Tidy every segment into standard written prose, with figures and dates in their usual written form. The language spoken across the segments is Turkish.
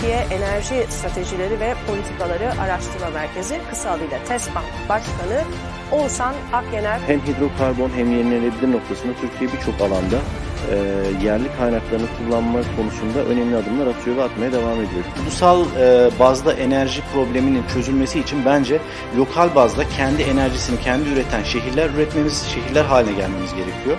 Türkiye Enerji Stratejileri ve Politikaları Araştırma Merkezi, kısa adıyla TESPAM Başkanı Oğuzhan Akyener. Hem hidrokarbon hem yenilenebilir noktasında Türkiye birçok alanda yerli kaynaklarını kullanma konusunda önemli adımlar atıyor ve atmaya devam ediyor. Ulusal bazda enerji probleminin çözülmesi için bence lokal bazda kendi enerjisini kendi üreten şehirler haline gelmemiz gerekiyor.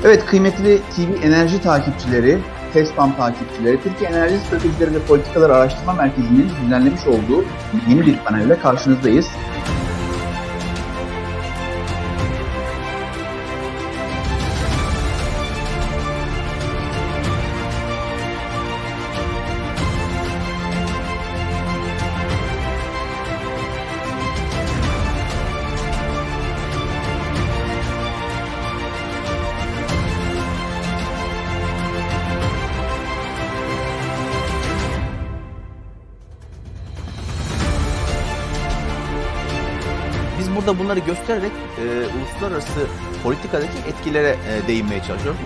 Evet, kıymetli TV Enerji takipçileri, TESPAM takipçileri, Türkiye Enerji Stratejileri ve Politikaları Araştırma Merkezi'nin düzenlemiş olduğu yeni bir panelle karşınızdayız. Biz burada bunları göstererek uluslararası politikadaki etkilere değinmeye çalışıyoruz.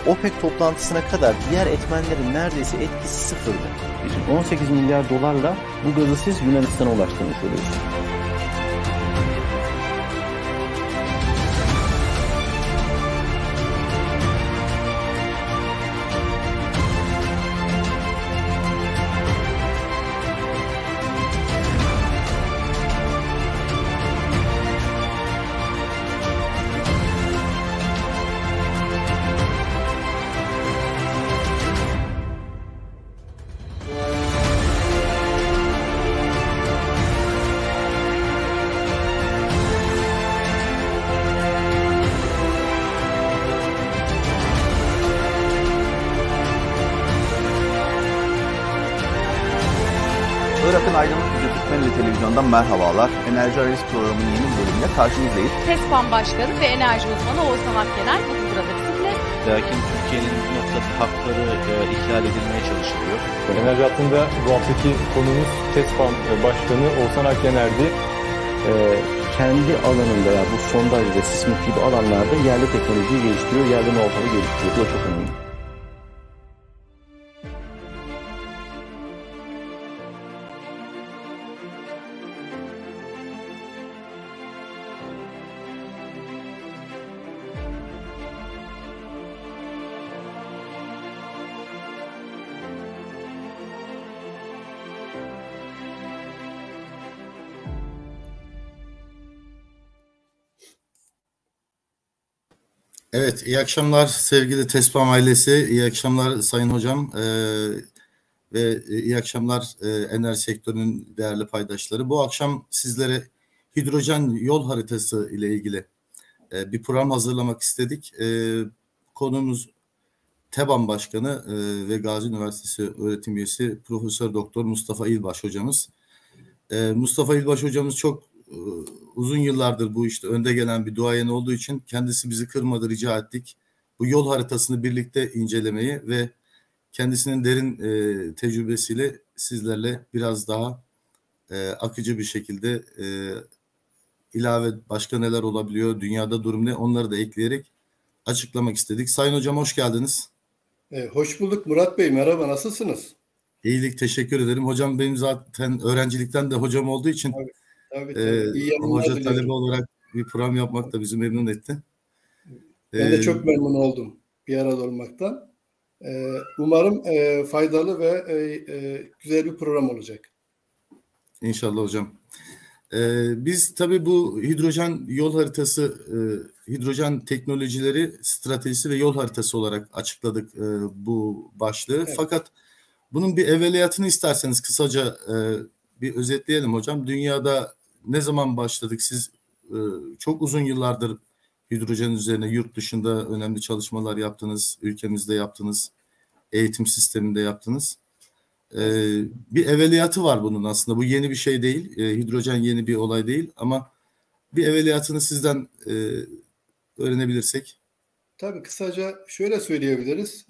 OPEC toplantısına kadar diğer etmenlerin neredeyse etkisi sıfırdı. 18 milyar dolarla bu gazı siz Yunanistan'a ulaştırmış oluyorsunuz. Irak'ın Aydınlık Yüzü Türkmeneli Televizyon'dan merhabalar. Enerji Analiz programının yeni bölümüyle karşınızdayız. TESPAM Başkanı ve enerji uzmanı Oğuzhan Akyener bugün burada bizimle. Lakin Türkiye'nin bu noktada hakları ihlal edilmeye çalışılıyor. Enerji hattında bu haftaki konumuz TESPAM Başkanı Oğuzhan Akyener'di. Kendi alanında, yani bu sondaj ve sismik gibi alanlarda yerli teknolojiyi geliştiriyor, yerli know-how'u geliştiriyor. Bu da çok önemli. Evet, iyi akşamlar sevgili TESPAM ailesi, iyi akşamlar Sayın Hocam ve iyi akşamlar enerji sektörünün değerli paydaşları. Bu akşam sizlere hidrojen yol haritası ile ilgili bir program hazırlamak istedik. Konumuz TEBAM Başkanı ve Gazi Üniversitesi öğretim üyesi Profesör Doktor Mustafa İlbaş hocamız. Mustafa İlbaş hocamız çok uzun yıllardır bu işte önde gelen bir duayen olduğu için kendisi bizi kırmadı, rica ettik. Bu yol haritasını birlikte incelemeyi ve kendisinin derin tecrübesiyle sizlerle biraz daha akıcı bir şekilde ilave başka neler olabiliyor, dünyada durum ne, onları da ekleyerek açıklamak istedik. Sayın Hocam hoş geldiniz. Hoş bulduk Murat Bey, merhaba, nasılsınız? İyilik, teşekkür ederim. Hocam benim zaten öğrencilikten de hocam olduğu için Tabii. Hoca talebi olarak bir program yapmak da bizi memnun etti. Ben de çok memnun oldum bir arada olmaktan. Umarım faydalı ve güzel bir program olacak. İnşallah hocam. Biz tabii bu hidrojen yol haritası, hidrojen teknolojileri, stratejisi ve yol haritası olarak açıkladık bu başlığı. Evet. Fakat bunun bir evveliyatını isterseniz kısaca bir özetleyelim hocam. Dünyada ne zaman başladık? Siz çok uzun yıllardır hidrojen üzerine yurt dışında önemli çalışmalar yaptınız, ülkemizde yaptınız, eğitim sisteminde yaptınız. Bir evveliyatı var bunun aslında. Bu yeni bir şey değil. Hidrojen yeni bir olay değil ama bir evveliyatını sizden öğrenebilirsek. Tabii kısaca şöyle söyleyebiliriz.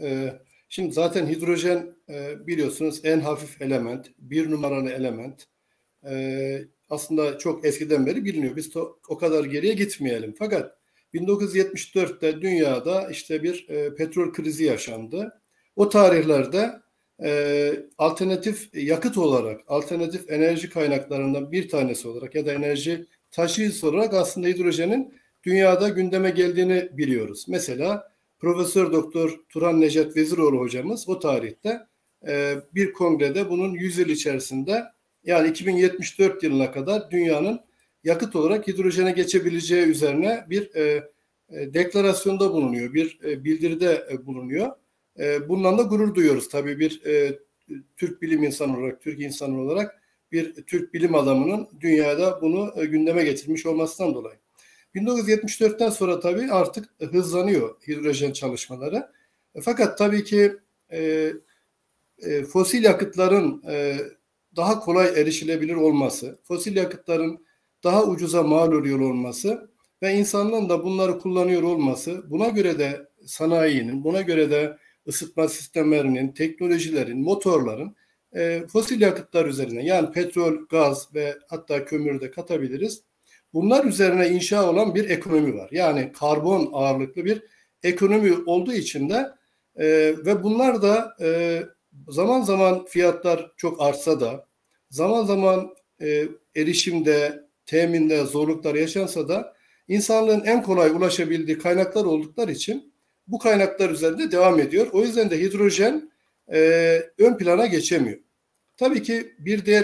Şimdi zaten hidrojen biliyorsunuz en hafif element, bir numaralı element. Aslında çok eskiden beri biliniyor. Biz o kadar geriye gitmeyelim. Fakat 1974'te dünyada işte bir petrol krizi yaşandı. O tarihlerde alternatif yakıt olarak, alternatif enerji kaynaklarından bir tanesi olarak ya da enerji taşıyıcısı olarak aslında hidrojenin dünyada gündeme geldiğini biliyoruz. Mesela Profesör Doktor Turan Necdet Veziroğlu hocamız o tarihte bir kongrede bunun 100 yıl içerisinde, yani 2074 yılına kadar dünyanın yakıt olarak hidrojene geçebileceği üzerine bir deklarasyonda bulunuyor, bir bildiride bulunuyor. Bundan da gurur duyuyoruz tabii, bir Türk bilim insanı olarak, Türk insanı olarak bir Türk bilim adamının dünyada bunu gündeme getirmiş olmasından dolayı. 1974'ten sonra tabii artık hızlanıyor hidrojen çalışmaları. Fakat tabii ki fosil yakıtların daha kolay erişilebilir olması, fosil yakıtların daha ucuza mal oluyor olması ve insanların da bunları kullanıyor olması, buna göre de sanayinin, buna göre de ısıtma sistemlerinin, teknolojilerin, motorların fosil yakıtlar üzerine, yani petrol, gaz ve hatta kömür de katabiliriz. Bunlar üzerine inşa olan bir ekonomi var. Yani karbon ağırlıklı bir ekonomi olduğu için de ve bunlar da zaman zaman fiyatlar çok artsa da, zaman zaman erişimde, teminde zorluklar yaşansa da insanlığın en kolay ulaşabildiği kaynaklar oldukları için bu kaynaklar üzerinde devam ediyor. O yüzden de hidrojen ön plana geçemiyor. Tabii ki bir diğer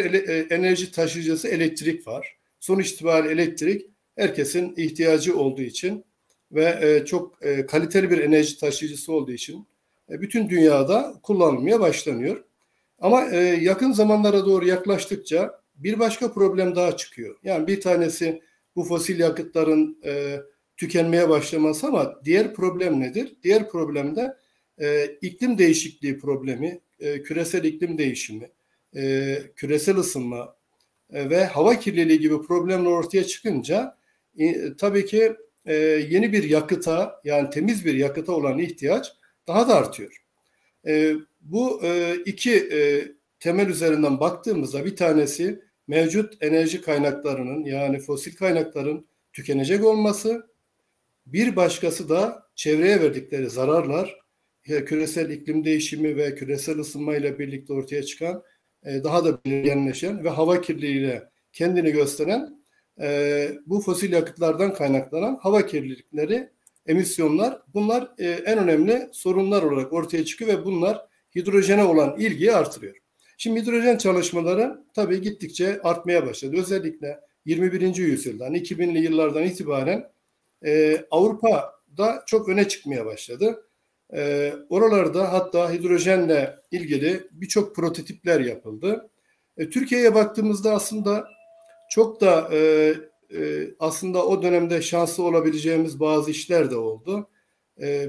enerji taşıyıcısı elektrik var. Sonuç itibariyle elektrik herkesin ihtiyacı olduğu için ve çok kaliteli bir enerji taşıyıcısı olduğu için bütün dünyada kullanılmaya başlanıyor. Ama yakın zamanlara doğru yaklaştıkça bir başka problem daha çıkıyor. Yani bir tanesi bu fosil yakıtların tükenmeye başlaması, ama diğer problem nedir? Diğer problem de iklim değişikliği problemi, küresel iklim değişimi, küresel ısınma ve hava kirliliği gibi problemler ortaya çıkınca tabii ki yeni bir yakıta, yani temiz bir yakıta olan ihtiyaç daha da artıyor. Bu iki temel üzerinden baktığımızda bir tanesi mevcut enerji kaynaklarının, yani fosil kaynakların tükenecek olması, bir başkası da çevreye verdikleri zararlar, küresel iklim değişimi ve küresel ısınma ile birlikte ortaya çıkan daha da belirginleşen ve hava kirliliğiyle kendini gösteren bu fosil yakıtlardan kaynaklanan hava kirlilikleri, emisyonlar, bunlar en önemli sorunlar olarak ortaya çıkıyor ve bunlar hidrojene olan ilgiyi artırıyor. Şimdi hidrojen çalışmaları tabii gittikçe artmaya başladı. Özellikle 21. yüzyıldan, 2000'li yıllardan itibaren Avrupa'da çok öne çıkmaya başladı. Oralarda hatta hidrojenle ilgili birçok prototipler yapıldı. Türkiye'ye baktığımızda aslında çok da aslında o dönemde şanslı olabileceğimiz bazı işler de oldu.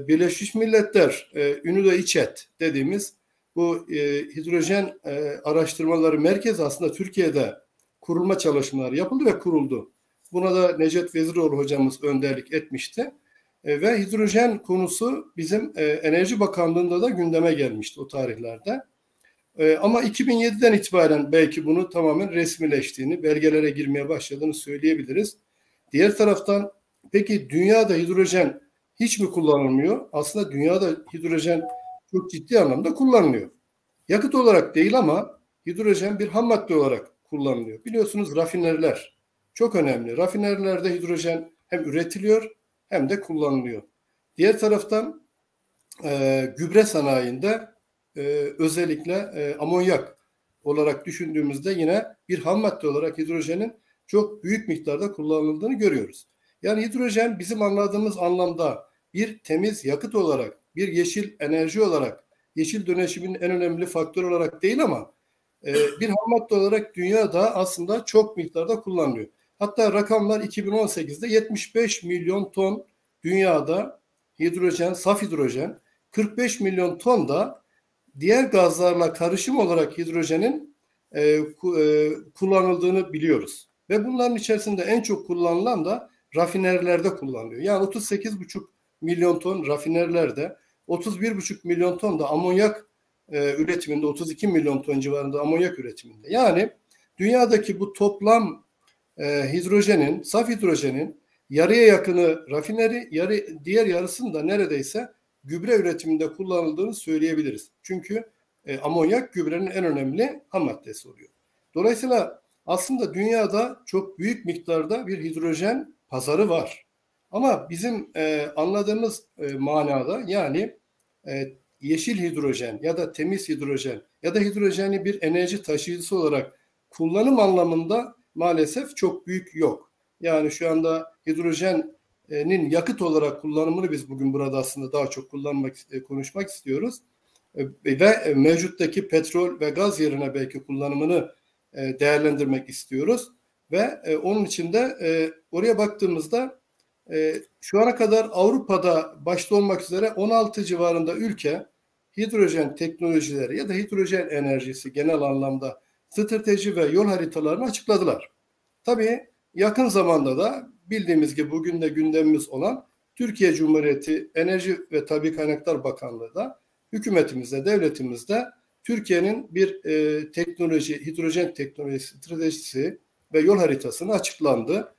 Birleşmiş Milletler UNIDO İÇET dediğimiz bu hidrojen araştırmaları merkezi aslında Türkiye'de kurulma çalışmaları yapıldı ve kuruldu. Buna da Necdet Veziroğlu hocamız önderlik etmişti. Ve hidrojen konusu bizim Enerji Bakanlığı'nda da gündeme gelmişti o tarihlerde. Ama 2007'den itibaren belki bunu tamamen resmileştiğini, belgelere girmeye başladığını söyleyebiliriz. Diğer taraftan peki dünyada hidrojen hiç mi kullanılmıyor? Aslında dünyada hidrojen çok ciddi anlamda kullanılıyor. Yakıt olarak değil ama hidrojen bir ham madde olarak kullanılıyor. Biliyorsunuz rafineriler çok önemli. Rafinerilerde hidrojen hem üretiliyor hem de kullanılıyor. Diğer taraftan gübre sanayinde özellikle amonyak olarak düşündüğümüzde yine bir ham madde olarak hidrojenin çok büyük miktarda kullanıldığını görüyoruz. Yani hidrojen bizim anladığımız anlamda bir temiz yakıt olarak, bir yeşil enerji olarak, yeşil dönüşümün en önemli faktörü olarak değil ama bir ham madde olarak dünyada aslında çok miktarda kullanılıyor. Hatta rakamlar 2018'de 75 milyon ton dünyada hidrojen, saf hidrojen, 45 milyon ton da diğer gazlarla karışım olarak hidrojenin kullanıldığını biliyoruz. Ve bunların içerisinde en çok kullanılan da rafinerilerde kullanılıyor. Yani 38,5 milyon ton rafinerilerde, 31,5 milyon ton da amonyak üretiminde, 32 milyon ton civarında amonyak üretiminde. Yani dünyadaki bu toplam hidrojenin, saf hidrojenin yarıya yakını rafineri, diğer yarısının da neredeyse gübre üretiminde kullanıldığını söyleyebiliriz. Çünkü amonyak gübrenin en önemli ham maddesi oluyor. Dolayısıyla aslında dünyada çok büyük miktarda bir hidrojen pazarı var. Ama bizim anladığımız manada, yani yeşil hidrojen ya da temiz hidrojen ya da hidrojeni bir enerji taşıyıcısı olarak kullanım anlamında maalesef çok büyük yok. Yani şu anda hidrojenin yakıt olarak kullanımını biz bugün burada aslında daha çok konuşmak istiyoruz. Ve mevcuttaki petrol ve gaz yerine belki kullanımını değerlendirmek istiyoruz. Ve onun için de oraya baktığımızda şu ana kadar Avrupa'da başta olmak üzere 16 civarında ülke hidrojen teknolojileri ya da hidrojen enerjisi genel anlamda strateji ve yol haritalarını açıkladılar. Tabii yakın zamanda da bildiğimiz gibi bugün de gündemimiz olan Türkiye Cumhuriyeti Enerji ve Tabii Kaynaklar Bakanlığı da hükümetimizde, devletimizde Türkiye'nin bir hidrojen teknolojisi stratejisi ve yol haritasını açıklandı.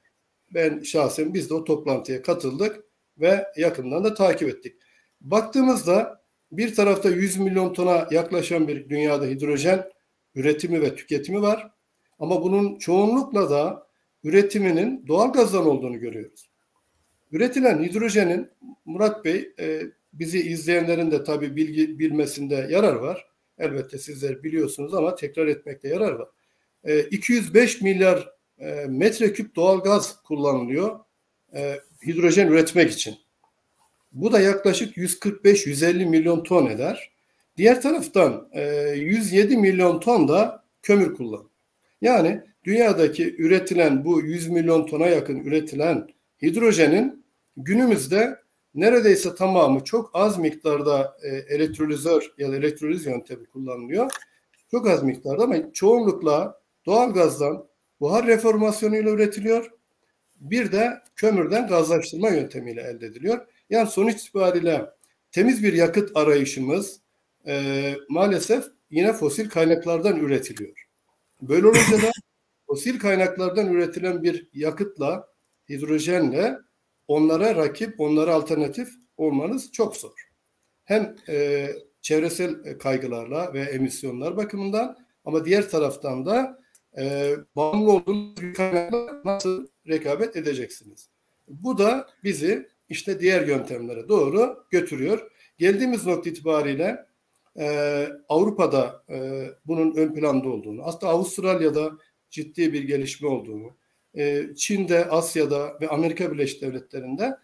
Ben şahsen biz de o toplantıya katıldık ve yakından da takip ettik. Baktığımızda bir tarafta 100 milyon tona yaklaşan bir dünyada hidrojen üretimi ve tüketimi var. Ama bunun çoğunlukla da üretiminin doğal gazdan olduğunu görüyoruz. Üretilen hidrojenin, Murat Bey, bizi izleyenlerin de tabii bilmesinde yarar var. Elbette sizler biliyorsunuz ama tekrar etmekte yarar var. 205 milyar metreküp doğal gaz kullanılıyor hidrojen üretmek için. Bu da yaklaşık 145-150 milyon ton eder. Diğer taraftan 107 milyon ton da kömür kullanılıyor. Yani dünyadaki üretilen bu 100 milyon tona yakın üretilen hidrojenin günümüzde neredeyse tamamı çok az miktarda elektrolizör ya da elektroliz yöntemi kullanılıyor. Çok az miktarda ama çoğunlukla doğalgazdan buhar reformasyonuyla üretiliyor. Bir de kömürden gazlaştırma yöntemiyle elde ediliyor. Yani sonuç itibariyle temiz bir yakıt arayışımız maalesef yine fosil kaynaklardan üretiliyor. Böyle olunca da fosil kaynaklardan üretilen bir yakıtla, hidrojenle onlara rakip, onlara alternatif olmanız çok zor. Hem çevresel kaygılarla ve emisyonlar bakımından ama diğer taraftan da bağımlı olduğunuz bir kaynakla nasıl rekabet edeceksiniz? Bu da bizi işte diğer yöntemlere doğru götürüyor. Geldiğimiz nokta itibariyle Avrupa'da bunun ön planda olduğunu, aslında Avustralya'da ciddi bir gelişme olduğunu, Çin'de, Asya'da ve Amerika Birleşik Devletleri'nde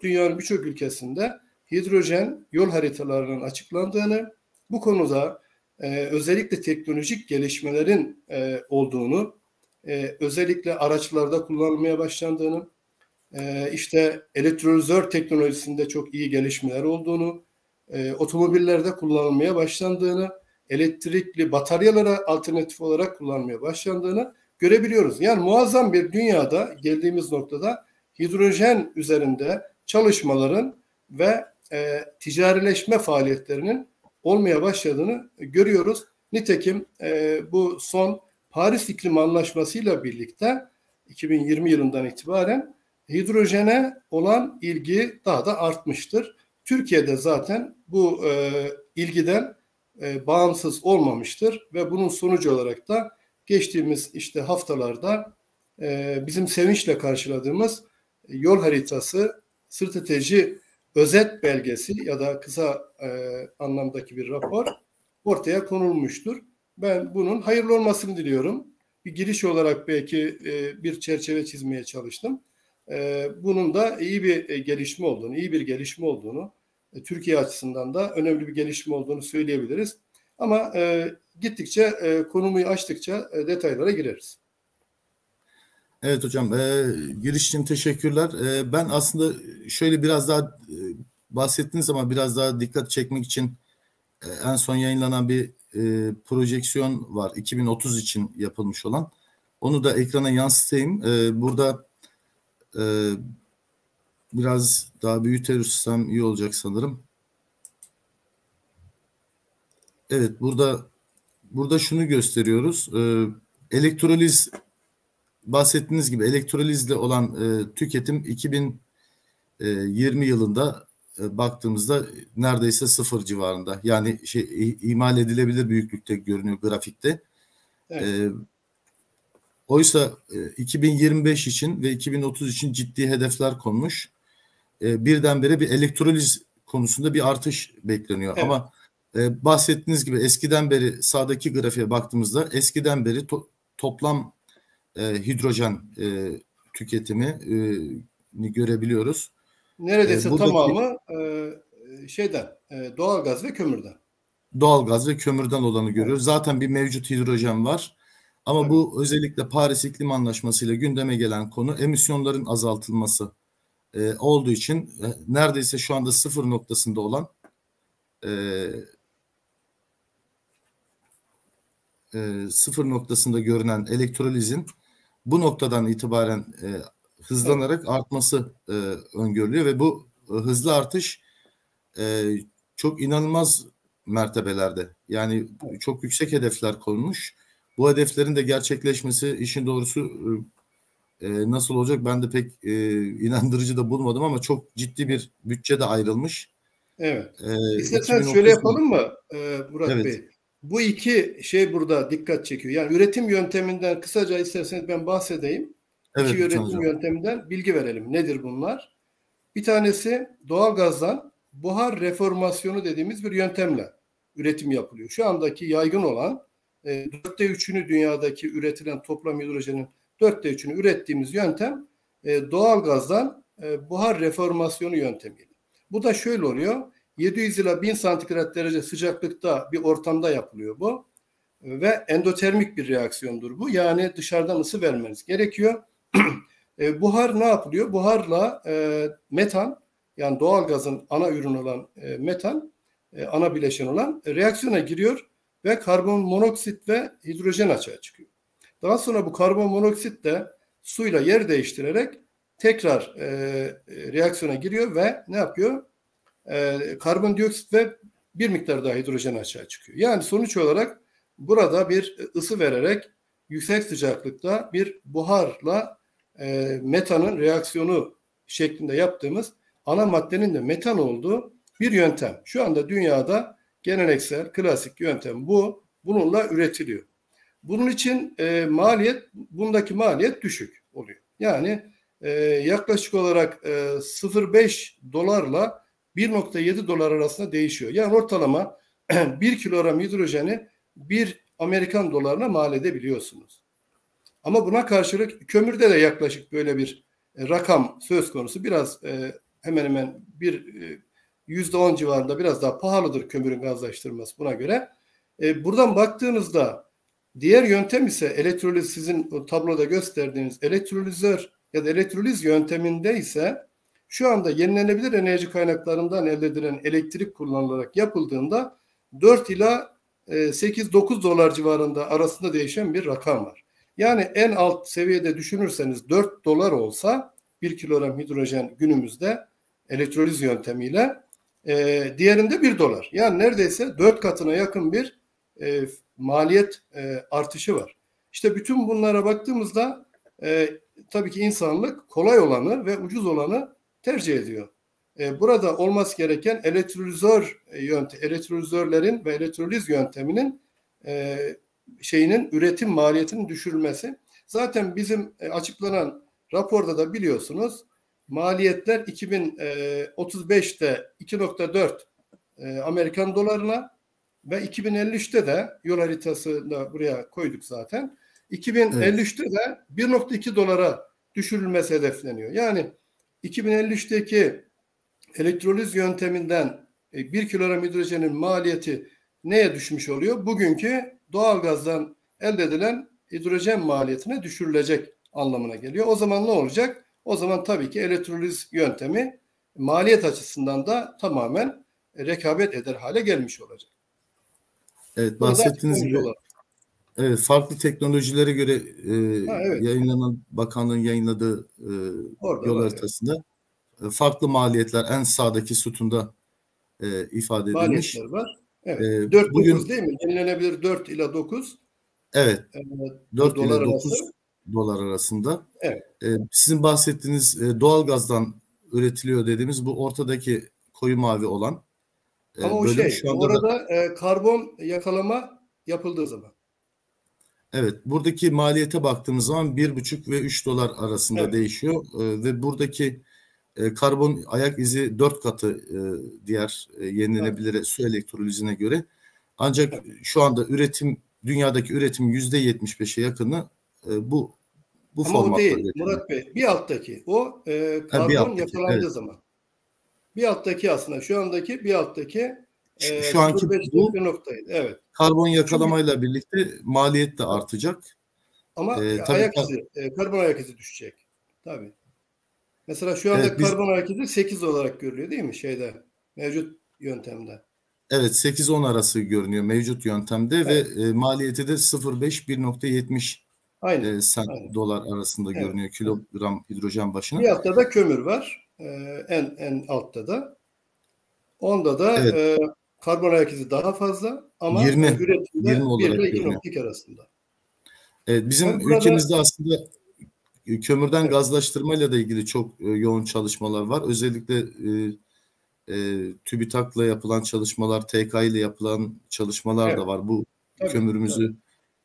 dünyanın birçok ülkesinde hidrojen yol haritalarının açıklandığını, bu konuda özellikle teknolojik gelişmelerin olduğunu, özellikle araçlarda kullanılmaya başlandığını, işte elektrolizör teknolojisinde çok iyi gelişmeler olduğunu, otomobillerde kullanılmaya başlandığını, elektrikli bataryalara alternatif olarak kullanılmaya başlandığını görebiliyoruz. Yani muazzam bir dünyada geldiğimiz noktada hidrojen üzerinde çalışmaların ve ticarileşme faaliyetlerinin olmaya başladığını görüyoruz. Nitekim bu son Paris İklim Anlaşması'yla birlikte 2020 yılından itibaren hidrojene olan ilgi daha da artmıştır. Türkiye'de zaten bu ilgiden bağımsız olmamıştır ve bunun sonucu olarak da geçtiğimiz işte haftalarda bizim sevinçle karşıladığımız yol haritası, strateji özet belgesi ya da kısa anlamdaki bir rapor ortaya konulmuştur. Ben bunun hayırlı olmasını diliyorum. Bir giriş olarak belki bir çerçeve çizmeye çalıştım. Bunun da iyi bir gelişme olduğunu, Türkiye açısından da önemli bir gelişme olduğunu söyleyebiliriz. Ama gittikçe, konuyu açtıkça detaylara gireriz. Evet hocam, giriş için teşekkürler. Ben aslında şöyle biraz daha bahsettiğiniz zaman biraz daha dikkat çekmek için en son yayınlanan bir projeksiyon var. 2030 için yapılmış olan. Onu da ekrana yansıtayım. Burada biraz daha büyütürsem iyi olacak sanırım. Evet, burada şunu gösteriyoruz. Elektroliz, bahsettiğiniz gibi elektrolizle olan tüketim 2020 yılında baktığımızda neredeyse sıfır civarında. Yani imal edilebilir büyüklükte görünüyor grafikte. Evet. Oysa 2025 için ve 2030 için ciddi hedefler konmuş. Birdenbire bir elektroliz konusunda bir artış bekleniyor. Evet. Ama bahsettiğiniz gibi eskiden beri sağdaki grafiğe baktığımızda eskiden beri toplam hidrojen tüketimi görebiliyoruz. Neredeyse tamamı doğalgaz ve kömürden. Doğalgaz ve kömürden olanı görüyoruz. Zaten bir mevcut hidrojen var. Ama tabii, bu özellikle Paris İklim Anlaşması ile gündeme gelen konu emisyonların azaltılması olduğu için neredeyse şu anda sıfır noktasında olan sıfır noktasında görünen elektrolizin bu noktadan itibaren hızlanarak artması öngörülüyor ve bu hızlı artış çok inanılmaz mertebelerde. Yani çok yüksek hedefler konmuş. Bu hedeflerin de gerçekleşmesi işin doğrusu nasıl olacak ben de pek inandırıcı da bulmadım ama çok ciddi bir bütçe de ayrılmış. Evet. İsterseniz şöyle yapalım mı Murat evet. Bey? Bu iki burada dikkat çekiyor. Yani üretim yönteminden kısaca isterseniz ben bahsedeyim. Evet, İki üretim yönteminden bilgi verelim. Nedir bunlar? Bir tanesi doğalgazdan buhar reformasyonu dediğimiz bir yöntemle üretim yapılıyor. Şu andaki yaygın olan 4'te 3'ünü dünyadaki üretilen toplam hidrojenin 4'te 3'ünü ürettiğimiz yöntem doğalgazdan buhar reformasyonu yöntemiyle. Bu da şöyle oluyor. 700 ila 1000 santigrat derece sıcaklıkta bir ortamda yapılıyor bu. Ve endotermik bir reaksiyondur bu. Yani dışarıdan ısı vermeniz gerekiyor. Buhar ne yapılıyor? Buharla metan, yani doğalgazın ana ürünü olan metan, ana bileşen olan reaksiyona giriyor ve karbon monoksit ve hidrojen açığa çıkıyor. Daha sonra bu karbon monoksit de suyla yer değiştirerek tekrar reaksiyona giriyor ve ne yapıyor? Karbondioksit ve bir miktar daha hidrojen açığa çıkıyor. Yani sonuç olarak burada bir ısı vererek yüksek sıcaklıkta bir buharla metanın reaksiyonu şeklinde yaptığımız ana maddenin de metan olduğu bir yöntem. Şu anda dünyada geleneksel, klasik yöntem bu. Bununla üretiliyor. Bunun için bundaki maliyet düşük oluyor. Yani yaklaşık olarak 0,5 dolarla 1,7 dolar arasında değişiyor. Yani ortalama 1 kilogram hidrojeni 1 Amerikan dolarına mal edebiliyorsunuz. Ama buna karşılık kömürde de yaklaşık böyle bir rakam söz konusu. Biraz hemen hemen %10 civarında biraz daha pahalıdır kömürün gazlaştırılması buna göre. Buradan baktığınızda diğer yöntem ise elektroliz, sizin o tabloda gösterdiğiniz elektrolizör ya da elektroliz yönteminde ise şu anda yenilenebilir enerji kaynaklarından elde edilen elektrik kullanılarak yapıldığında 4 ila 8-9 dolar civarında arasında değişen bir rakam var. Yani en alt seviyede düşünürseniz 4 dolar olsa 1 kilogram hidrojen günümüzde elektroliz yöntemiyle diğerinde 1 dolar. Yani neredeyse 4 katına yakın bir maliyet artışı var. İşte bütün bunlara baktığımızda tabii ki insanlık kolay olanı ve ucuz olanı tercih ediyor. Burada olması gereken elektrolizörlerin ve elektroliz yönteminin üretim maliyetinin düşürülmesi. Zaten bizim açıklanan raporda da biliyorsunuz maliyetler 2035'te 2,4 Amerikan dolarına ve 2053'te de yol haritasını da buraya koyduk zaten. 2053'te de 1,2 dolara düşürülmesi hedefleniyor. Yani 2053'teki elektroliz yönteminden 1 kilogram hidrojenin maliyeti neye düşmüş oluyor? Bugünkü doğalgazdan elde edilen hidrojen maliyetine düşürülecek anlamına geliyor. O zaman ne olacak? O zaman tabii ki elektroliz yöntemi maliyet açısından da tamamen rekabet eder hale gelmiş olacak. Evet, bahsettiğiniz gibi Evet, farklı teknolojilere göre Evet. yayınlanan, bakanlığın yayınladığı Orada yol var. Evet. haritasında farklı maliyetler en sağdaki sütunda ifade edilmiş. Maliyetler var. Evet. 4-9 Bugün değil mi? Yenilenebilir 4 ila 9 evet, 4 dolar ile arası. 9 dolar arasında. Evet. Sizin bahsettiğiniz doğalgazdan üretiliyor dediğimiz bu ortadaki koyu mavi olan Ama o bölüm şu anda da orada karbon yakalama yapıldığı zaman. evet, buradaki maliyete baktığımız zaman 1,5 ve 3 dolar arasında Evet. değişiyor. Ve buradaki karbon ayak izi 4 katı diğer yenilenebilir su elektrolizine göre. Ancak Evet. şu anda dünyadaki üretim %75'e yakını bu Ama o formatta değil üretiliyor. Murat Bey. Bir alttaki o Bir karbon alttaki, yakalandığı evet. zaman. Bir alttaki aslında şu andaki bir alttaki Şu anki 0,5'lik bu bir noktaydı. Evet. karbon Çünkü yakalamayla birlikte maliyet de artacak. ama Tabii ayak izi, karbon ayak izi düşecek. Tabii. Mesela şu anda evet, karbon ayak izi 8 olarak görülüyor değil mi mevcut yöntemde? evet 8-10 arası görünüyor mevcut yöntemde Evet. ve maliyeti de 0,5-1,70 Aynen. sent Aynen. dolar arasında Evet. görünüyor kilogram hidrojen başına. Bir altta da kömür var. En altta da. Onda da Evet, karbon ayak izi daha fazla ama 20 üretimde 1 olarak ile görünüyor. 2,2 arasında. Evet, bizim Tabii burada ülkemizde aslında kömürden evet, gazlaştırmayla da ilgili çok yoğun çalışmalar var. Özellikle TÜBİTAK'la yapılan çalışmalar, TK ile yapılan çalışmalar da evet, var. Bu tabii. kömürümüzü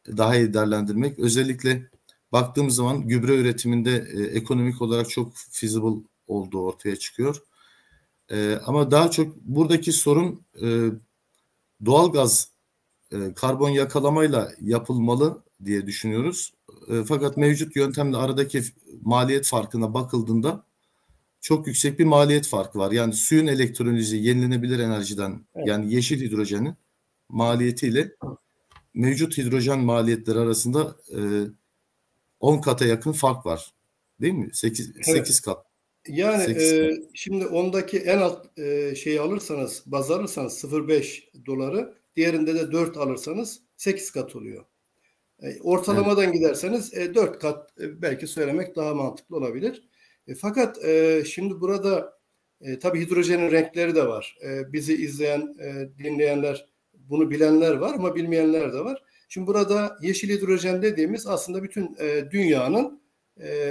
daha iyi değerlendirmek. Özellikle baktığımız zaman gübre üretiminde ekonomik olarak çok feasible olduğu ortaya çıkıyor. Ama daha çok buradaki sorun doğalgaz karbon yakalamayla yapılmalı diye düşünüyoruz. Fakat mevcut yöntemle aradaki maliyet farkına bakıldığında çok yüksek bir maliyet farkı var. Yani suyun elektrolizi yenilenebilir enerjiden Evet. yani yeşil hidrojenin maliyetiyle mevcut hidrojen maliyetleri arasında 10 kata yakın fark var. Değil mi? 8 kat. Yani 8 kat. şimdi ondaki en alt şeyi alırsanız, baz alırsanız 0,5 doları, diğerinde de 4 alırsanız 8 kat oluyor. Ortalamadan giderseniz 4 kat belki söylemek daha mantıklı olabilir. Fakat şimdi burada tabii hidrojenin renkleri de var. Bizi izleyen, dinleyenler, bunu bilenler var ama bilmeyenler de var. Şimdi burada yeşil hidrojen dediğimiz aslında bütün dünyanın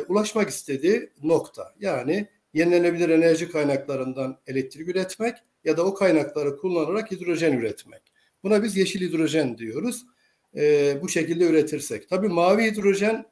ulaşmak istediği nokta. Yani yenilenebilir enerji kaynaklarından elektrik üretmek ya da o kaynakları kullanarak hidrojen üretmek. Buna biz yeşil hidrojen diyoruz. Bu şekilde üretirsek. Tabii mavi hidrojen,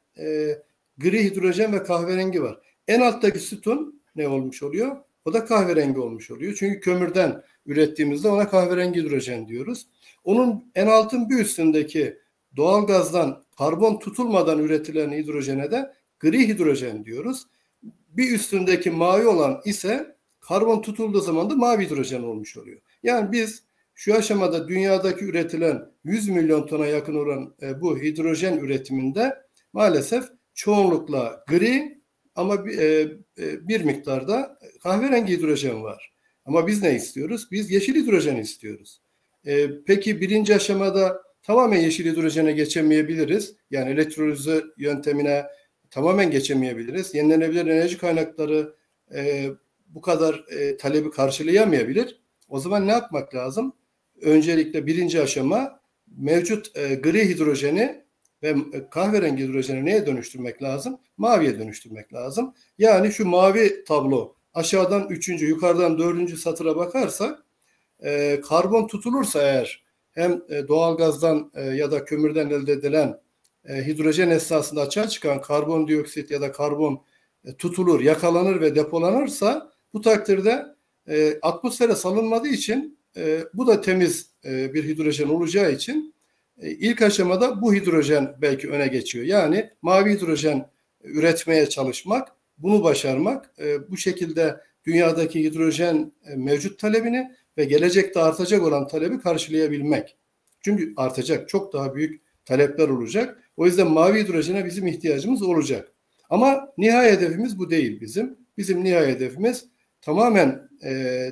gri hidrojen ve kahverengi var. En alttaki sütun ne olmuş oluyor? O da kahverengi olmuş oluyor. Çünkü kömürden ürettiğimizde ona kahverengi hidrojen diyoruz. Onun en altın bir üstündeki doğalgazdan karbon tutulmadan üretilen hidrojene de gri hidrojen diyoruz. Bir üstündeki mavi olan ise karbon tutulduğu zaman da mavi hidrojen olmuş oluyor. Yani biz şu aşamada dünyadaki üretilen 100 milyon tona yakın olan bu hidrojen üretiminde maalesef çoğunlukla gri ama bir miktarda kahverengi hidrojen var. Ama biz ne istiyoruz? Biz yeşil hidrojen istiyoruz. Peki birinci aşamada tamamen yeşil hidrojene geçemeyebiliriz. Yani elektrolize yöntemine tamamen geçemeyebiliriz. Yenilenebilir enerji kaynakları bu kadar talebi karşılayamayabilir. O zaman ne yapmak lazım? Öncelikle birinci aşama mevcut gri hidrojeni ve kahverengi hidrojeni neye dönüştürmek lazım? Maviye dönüştürmek lazım. Yani şu mavi tablo aşağıdan 3. yukarıdan 4. satıra bakarsak karbon tutulursa eğer hem doğalgazdan ya da kömürden elde edilen hidrojen esnasında açığa çıkan karbondioksit ya da karbon tutulur, yakalanır ve depolanırsa bu takdirde atmosfere salınmadığı için bu da temiz bir hidrojen olacağı için ilk aşamada bu hidrojen belki öne geçiyor. Yani mavi hidrojen üretmeye çalışmak, bunu başarmak, bu şekilde dünyadaki hidrojen mevcut talebini ve gelecekte artacak olan talebi karşılayabilmek. Çünkü artacak, çok daha büyük talepler olacak. O yüzden mavi hidrojene bizim ihtiyacımız olacak. Ama nihai hedefimiz bu değil bizim. Bizim nihai hedefimiz tamamen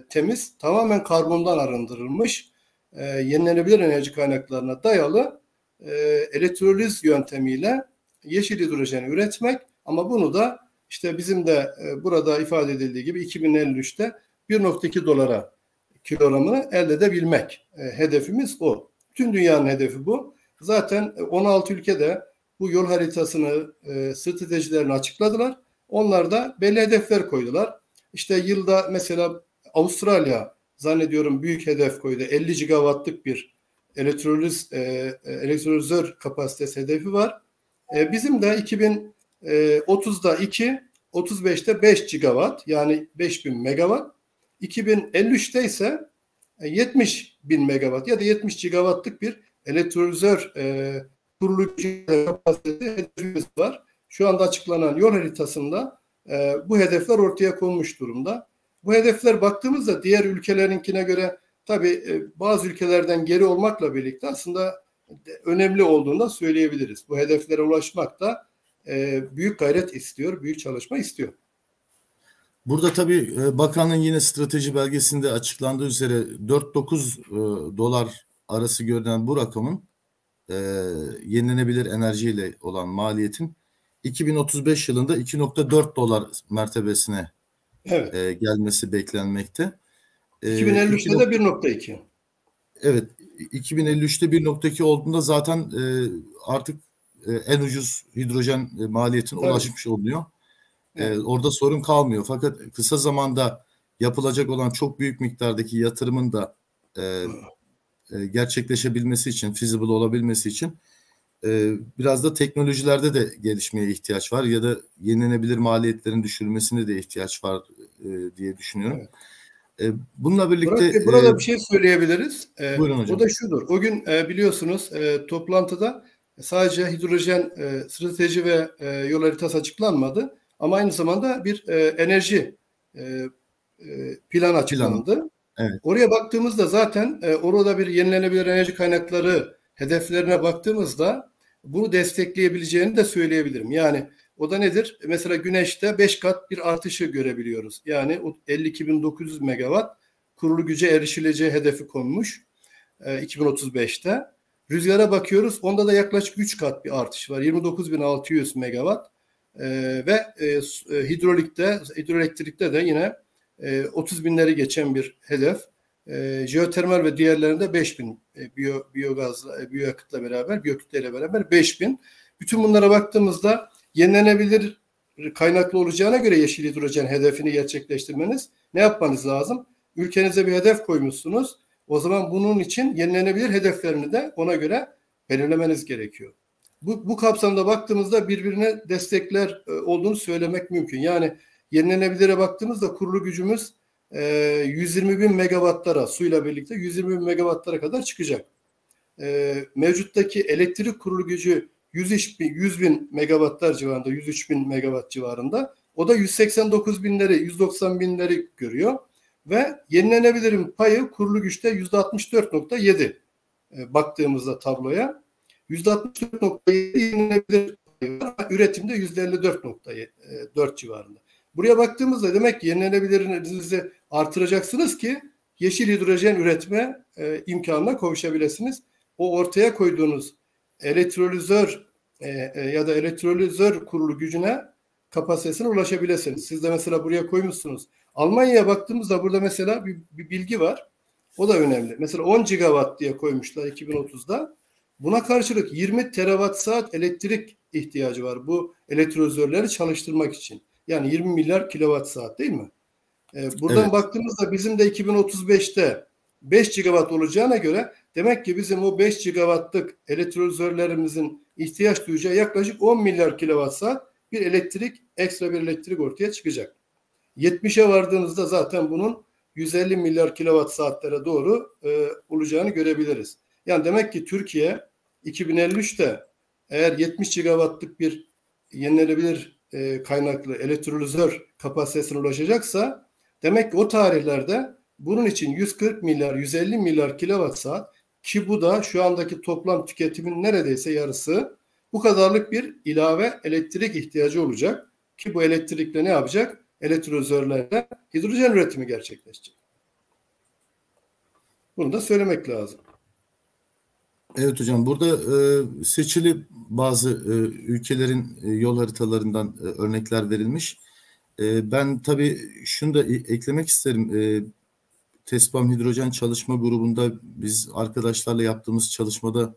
temiz, tamamen karbondan arındırılmış, yenilenebilir enerji kaynaklarına dayalı elektroliz yöntemiyle yeşil hidrojen üretmek, ama bunu da işte bizim de burada ifade edildiği gibi 2053'te 1,2 dolara kilogramını elde edebilmek. Hedefimiz o. Tüm dünyanın hedefi bu. Zaten 16 ülkede bu yol haritasını, stratejilerini açıkladılar. Onlar da belli hedefler koydular. İşte yılda mesela Avustralya zannediyorum büyük hedef koydu. 50 gigawattlık bir elektrolizör kapasitesi hedefi var. Bizim de 2030'da 2, 35'te 5 gigawatt, yani 5000 megawatt. 2053'te ise 70 bin megawatt ya da 70 gigawattlık bir elektrolizör kurulu kapasitesi hedefimiz var. Şu anda açıklanan yol haritasında bu hedefler ortaya konmuş durumda. Bu hedefler baktığımızda diğer ülkelerinkine göre tabii bazı ülkelerden geri olmakla birlikte aslında önemli olduğunu da söyleyebiliriz. Bu hedeflere ulaşmak da büyük gayret istiyor, büyük çalışma istiyor. Burada tabii bakanın yine strateji belgesinde açıklandığı üzere 4-9 dolar arası görünen bu rakamın yenilenebilir enerjiyle olan maliyetin 2035 yılında 2,4 dolar mertebesine gelmesi beklenmekte. 2053'te de 1,2. Evet, 2053'te 1,2 olduğunda zaten artık en ucuz hidrojen maliyetine ulaşmış oluyor. Orada sorun kalmıyor. Fakat kısa zamanda yapılacak olan çok büyük miktardaki yatırımın da gerçekleşebilmesi için, feasible olabilmesi için biraz da teknolojilerde de gelişmeye ihtiyaç var ya da yenilenebilir maliyetlerin düşürülmesine de ihtiyaç var diye düşünüyorum. Bununla birlikte burada bir şey söyleyebiliriz. Buyurun hocam. O da şudur. O gün biliyorsunuz toplantıda sadece hidrojen strateji ve yol haritası açıklanmadı. Ama aynı zamanda bir enerji plan açıklandı. Evet. Oraya baktığımızda zaten orada bir yenilenebilir enerji kaynakları hedeflerine baktığımızda bunu destekleyebileceğini de söyleyebilirim. Yani o da nedir? Mesela güneşte 5 kat bir artışı görebiliyoruz. Yani 52.900 megawatt kurulu güce erişileceği hedefi konmuş 2035'te. Rüzgara bakıyoruz. Onda da yaklaşık 3 kat bir artış var. 29.600 megawatt. Ve hidroelektrikte de yine 30 binleri geçen bir hedef. Jeotermal ve diğerlerinde 5.000 biyogazla, biyoyakıtla beraber, biyokütleyle beraber 5.000. Bütün bunlara baktığımızda yenilenebilir kaynaklı olacağına göre yeşil hidrojen hedefini gerçekleştirmeniz ne yapmanız lazım? Ülkenize bir hedef koymuşsunuz. O zaman bunun için yenilenebilir hedeflerini de ona göre belirlemeniz gerekiyor. Bu kapsamda baktığımızda birbirine destekler olduğunu söylemek mümkün. Yani yenilenebilire baktığımızda kurulu gücümüz 120 bin megawattlara, suyla birlikte 120 bin megawattlara kadar çıkacak. Mevcuttaki elektrik kurulu gücü 100 bin megawattlar civarında, 103 bin megawatt civarında. O da 189 binleri, 190 binleri görüyor. Ve yenilenebilirin payı kurulu güçte %64,7 baktığımızda tabloya. %64,7 yenilenebilir üretimde %54,4 civarında. Buraya baktığımızda demek ki yenilenebilirinizi artıracaksınız ki yeşil hidrojen üretme imkanına kavuşabilirsiniz. O ortaya koyduğunuz elektrolizör ya da elektrolizör kurulu gücüne, kapasitesine ulaşabilirsiniz. Siz de mesela buraya koymuşsunuz. Almanya'ya baktığımızda burada mesela bir bilgi var. O da önemli. Mesela 10 gigawatt diye koymuşlar 2030'da. Buna karşılık 20 terawatt saat elektrik ihtiyacı var bu elektrolizörleri çalıştırmak için. Yani 20 milyar kilowatt saat değil mi? Buradan baktığımızda bizim de 2035'te 5 gigawatt olacağına göre demek ki bizim o 5 gigawattlık elektrolizörlerimizin ihtiyaç duyacağı yaklaşık 10 milyar kilowatt saat bir ekstra bir elektrik ortaya çıkacak. 70'e vardığınızda zaten bunun 150 milyar kilowatt saatlere doğru olacağını görebiliriz. Yani demek ki Türkiye 2053'te eğer 70 gigawattlık bir yenilenebilir kaynaklı elektrolizör kapasitesine ulaşacaksa demek ki o tarihlerde bunun için 140 milyar, 150 milyar kilowatt saat, ki bu da şu andaki toplam tüketimin neredeyse yarısı, bu kadarlık bir ilave elektrik ihtiyacı olacak ki bu elektrikle ne yapacak? Elektrolizörlerle hidrojen üretimi gerçekleşecek. Bunu da söylemek lazım. Evet hocam, burada seçili bazı ülkelerin yol haritalarından örnekler verilmiş. Ben tabii şunu da eklemek isterim. TESPAM Hidrojen Çalışma Grubu'nda biz arkadaşlarla yaptığımız çalışmada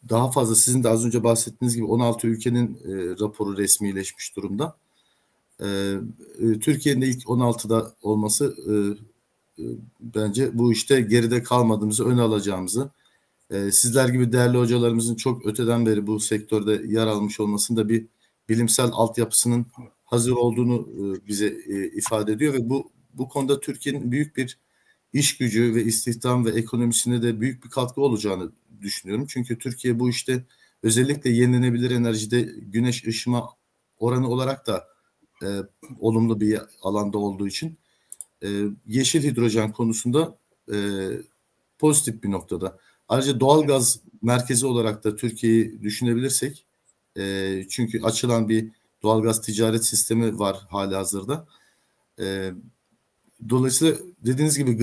daha fazla, sizin de az önce bahsettiğiniz gibi 16 ülkenin raporu resmileşmiş durumda. Türkiye'nin de ilk 16'da olması bence bu işte geride kalmadığımızı, öne alacağımızı, sizler gibi değerli hocalarımızın çok öteden beri bu sektörde yer almış olmasının da bir bilimsel altyapısının hazır olduğunu bize ifade ediyor ve bu konuda Türkiye'nin büyük bir iş gücü ve istihdam ve ekonomisine de büyük bir katkı olacağını düşünüyorum. Çünkü Türkiye bu işte özellikle yenilenebilir enerjide güneş ışıma oranı olarak da olumlu bir alanda olduğu için yeşil hidrojen konusunda pozitif bir noktada. Ayrıca doğalgaz merkezi olarak da Türkiye'yi düşünebilirsek, çünkü açılan bir doğalgaz ticaret sistemi var halihazırda. Dolayısıyla dediğiniz gibi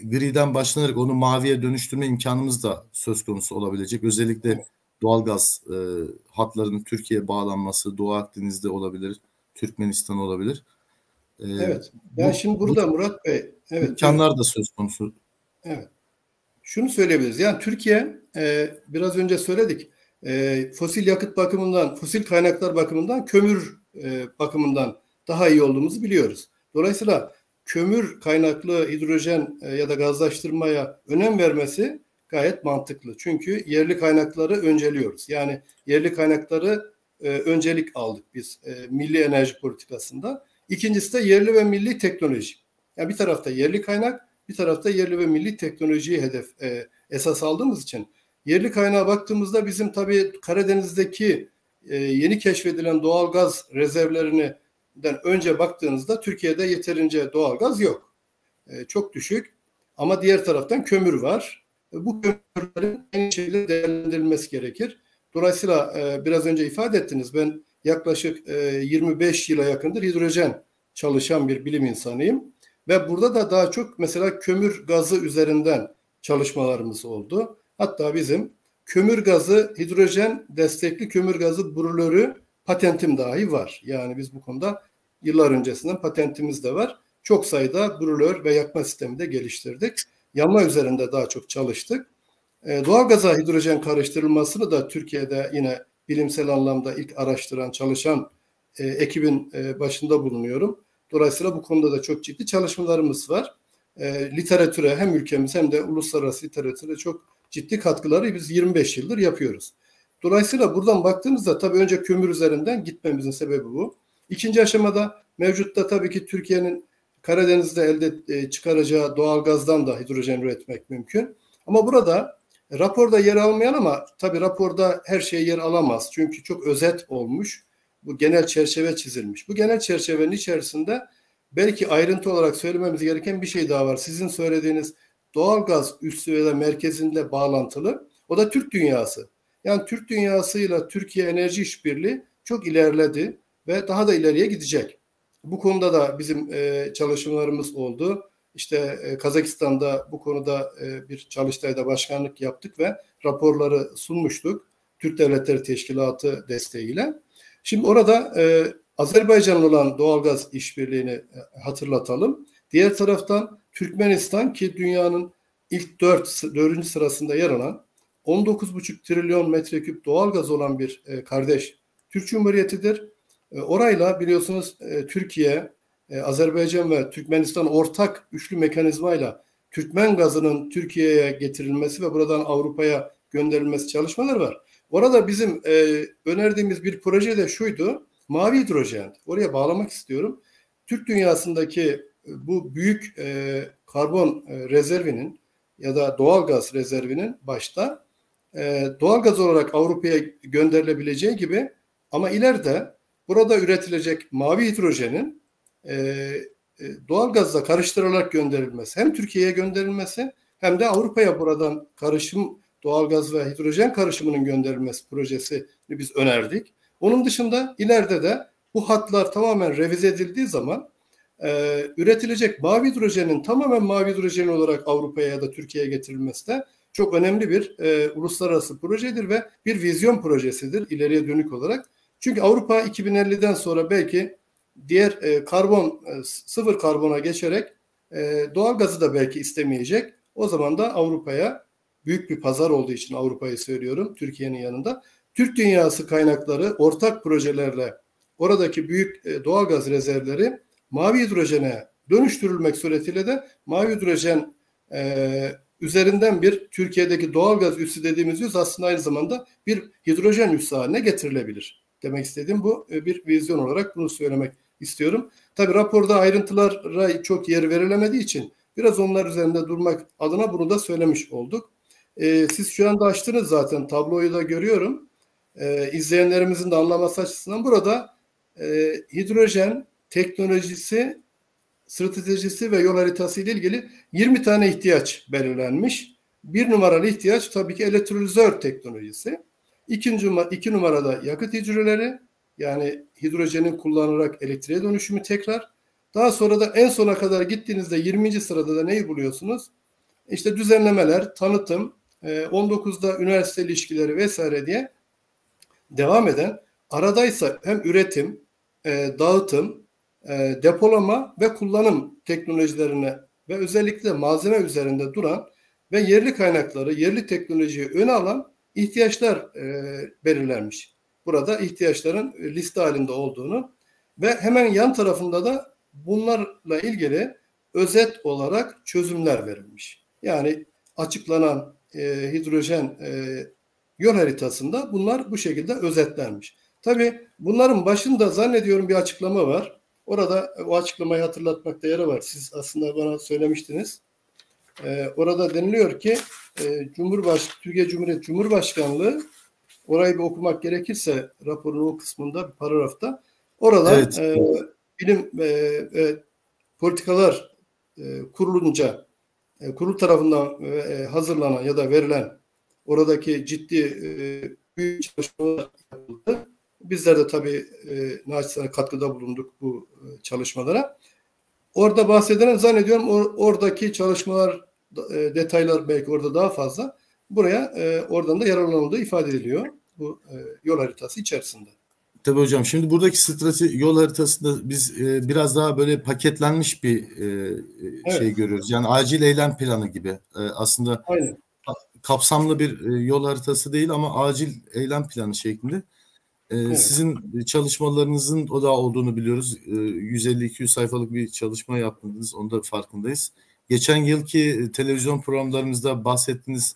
griden başlanarak onu maviye dönüştürme imkanımız da söz konusu olabilecek. Özellikle doğalgaz hatlarının Türkiye'ye bağlanması, Doğu Akdeniz'de olabilir, Türkmenistan olabilir. Evet. Ben şimdi burada Murat Bey, evet, imkanlar da söz konusu. Evet. Şunu söyleyebiliriz. Yani Türkiye, biraz önce söyledik, fosil yakıt bakımından, fosil kaynaklar bakımından, kömür bakımından daha iyi olduğumuzu biliyoruz. Dolayısıyla kömür kaynaklı hidrojen ya da gazlaştırmaya önem vermesi gayet mantıklı. Çünkü yerli kaynakları önceliyoruz. Yani yerli kaynakları öncelik aldık biz milli enerji politikasında. İkincisi de yerli ve milli teknoloji. Yani bir tarafta yerli kaynak, bir tarafta yerli ve milli teknolojiyi esas aldığımız için yerli kaynağa baktığımızda bizim tabii Karadeniz'deki yeni keşfedilen doğal gaz rezervlerinden önce baktığınızda Türkiye'de yeterince doğal gaz yok. Çok düşük. Ama diğer taraftan kömür var. Bu kömürlerin aynı şekilde değerlendirilmesi gerekir. Dolayısıyla biraz önce ifade ettiniz. Ben yaklaşık 25 yıla yakındır hidrojen çalışan bir bilim insanıyım. Ve burada da daha çok mesela kömür gazı üzerinden çalışmalarımız oldu. Hatta bizim kömür gazı, hidrojen destekli kömür gazı brülörü patentim dahi var. Yani biz bu konuda yıllar öncesinden patentimiz de var. Çok sayıda brülör ve yakma sistemi de geliştirdik. Yanma üzerinde daha çok çalıştık. Doğalgaza hidrojen karıştırılmasını da Türkiye'de yine bilimsel anlamda ilk araştıran, çalışan ekibin başında bulunuyorum. Dolayısıyla bu konuda da çok ciddi çalışmalarımız var. Literatüre, hem ülkemiz hem de uluslararası literatüre çok ciddi katkıları biz 25 yıldır yapıyoruz. Dolayısıyla buradan baktığımızda tabii önce kömür üzerinden gitmemizin sebebi bu. İkinci aşamada mevcutta tabii ki Türkiye'nin Karadeniz'de elde çıkaracağı doğalgazdan da hidrojen üretmek mümkün. Ama burada raporda yer almayan, ama tabii raporda her şey yer alamaz. Çünkü çok özet olmuş. Bu genel çerçeve çizilmiş. Bu genel çerçevenin içerisinde belki ayrıntı olarak söylememiz gereken bir şey daha var. Sizin söylediğiniz doğalgaz üssü ya da merkezinde bağlantılı. O da Türk dünyası. Yani Türk dünyasıyla Türkiye Enerji İşbirliği çok ilerledi ve daha da ileriye gidecek. Bu konuda da bizim çalışmalarımız oldu. İşte Kazakistan'da bu konuda bir çalıştayda başkanlık yaptık ve raporları sunmuştuk. Türk Devletleri Teşkilatı desteğiyle. Şimdi orada Azerbaycan'la olan doğalgaz işbirliğini hatırlatalım. Diğer taraftan Türkmenistan, ki dünyanın ilk 4. sırasında yer alan 19,5 trilyon metreküp doğalgaz olan bir kardeş Türk Cumhuriyeti'dir. Orayla biliyorsunuz Türkiye, Azerbaycan ve Türkmenistan ortak üçlü mekanizmayla Türkmen gazının Türkiye'ye getirilmesi ve buradan Avrupa'ya gönderilmesi çalışmaları var. Orada bizim önerdiğimiz bir proje de şuydu: mavi hidrojen. Oraya bağlamak istiyorum. Türk dünyasındaki bu büyük karbon rezervinin ya da doğalgaz rezervinin başta doğalgaz olarak Avrupa'ya gönderilebileceği gibi, ama ileride burada üretilecek mavi hidrojenin doğalgazla karıştırılarak gönderilmesi, hem Türkiye'ye gönderilmesi hem de Avrupa'ya buradan karışım, doğalgaz ve hidrojen karışımının gönderilmesi projesini biz önerdik. Onun dışında ileride de bu hatlar tamamen revize edildiği zaman üretilecek mavi hidrojenin tamamen mavi hidrojen olarak Avrupa'ya ya da Türkiye'ye getirilmesi de çok önemli bir uluslararası projedir ve bir vizyon projesidir ileriye dönük olarak. Çünkü Avrupa 2050'den sonra belki diğer sıfır karbona geçerek doğalgazı da belki istemeyecek. O zaman da Avrupa'ya büyük bir pazar olduğu için Avrupa'yı söylüyorum, Türkiye'nin yanında. Türk dünyası kaynakları ortak projelerle oradaki büyük doğalgaz rezervleri mavi hidrojene dönüştürülmek suretiyle de mavi hidrojen üzerinden bir Türkiye'deki doğalgaz üssü dediğimiz üs aslında aynı zamanda bir hidrojen üssü haline getirilebilir. Demek istediğim bu, bir vizyon olarak bunu söylemek istiyorum. Tabii raporda ayrıntılara çok yer verilemediği için biraz onlar üzerinde durmak adına bunu da söylemiş olduk. Siz şu anda açtınız zaten, tabloyu da görüyorum. İzleyenlerimizin de anlaması açısından burada hidrojen teknolojisi, stratejisi ve yol haritası ile ilgili 20 tane ihtiyaç belirlenmiş. Bir numaralı ihtiyaç tabii ki elektrolizör teknolojisi. İki numarada yakıt hücreleri, yani hidrojenin kullanılarak elektriğe dönüşümü tekrar. Daha sonra da en sona kadar gittiğinizde 20. sırada da neyi buluyorsunuz? İşte düzenlemeler, tanıtım, 19'da üniversite ilişkileri vesaire diye devam eden, aradaysa hem üretim, dağıtım, depolama ve kullanım teknolojilerine ve özellikle malzeme üzerinde duran ve yerli kaynakları, yerli teknolojiyi öne alan ihtiyaçlar belirlenmiş. Burada ihtiyaçların liste halinde olduğunu ve hemen yan tarafında da bunlarla ilgili özet olarak çözümler verilmiş. Yani açıklanan hidrojen yol haritasında bunlar bu şekilde özetlenmiş. Tabii bunların başında zannediyorum bir açıklama var. Orada o açıklamayı hatırlatmakta yarar var. Siz aslında bana söylemiştiniz. Orada deniliyor ki Türkiye Cumhuriyeti Cumhurbaşkanlığı, orayı bir okumak gerekirse raporun o kısmında bir paragrafta, orada evet, bilim politikalar kurulunca kurul tarafından hazırlanan ya da verilen oradaki ciddi büyük çalışmalar yapıldı. Bizler de tabii naçizane katkıda bulunduk bu çalışmalara. Orada bahsedilen, zannediyorum oradaki çalışmalar, detaylar belki orada daha fazla. Buraya oradan da yararlanıldığı ifade ediliyor bu yol haritası içerisinde. Tabii hocam, şimdi buradaki strateji yol haritasında biz biraz daha böyle paketlenmiş bir şey görüyoruz. Yani acil eylem planı gibi. Aslında aynen, kapsamlı bir yol haritası değil ama acil eylem planı şeklinde. Evet. Sizin çalışmalarınızın o da olduğunu biliyoruz. 150-200 sayfalık bir çalışma yaptınız. Onu da farkındayız. Geçen yılki televizyon programlarımızda bahsettiniz.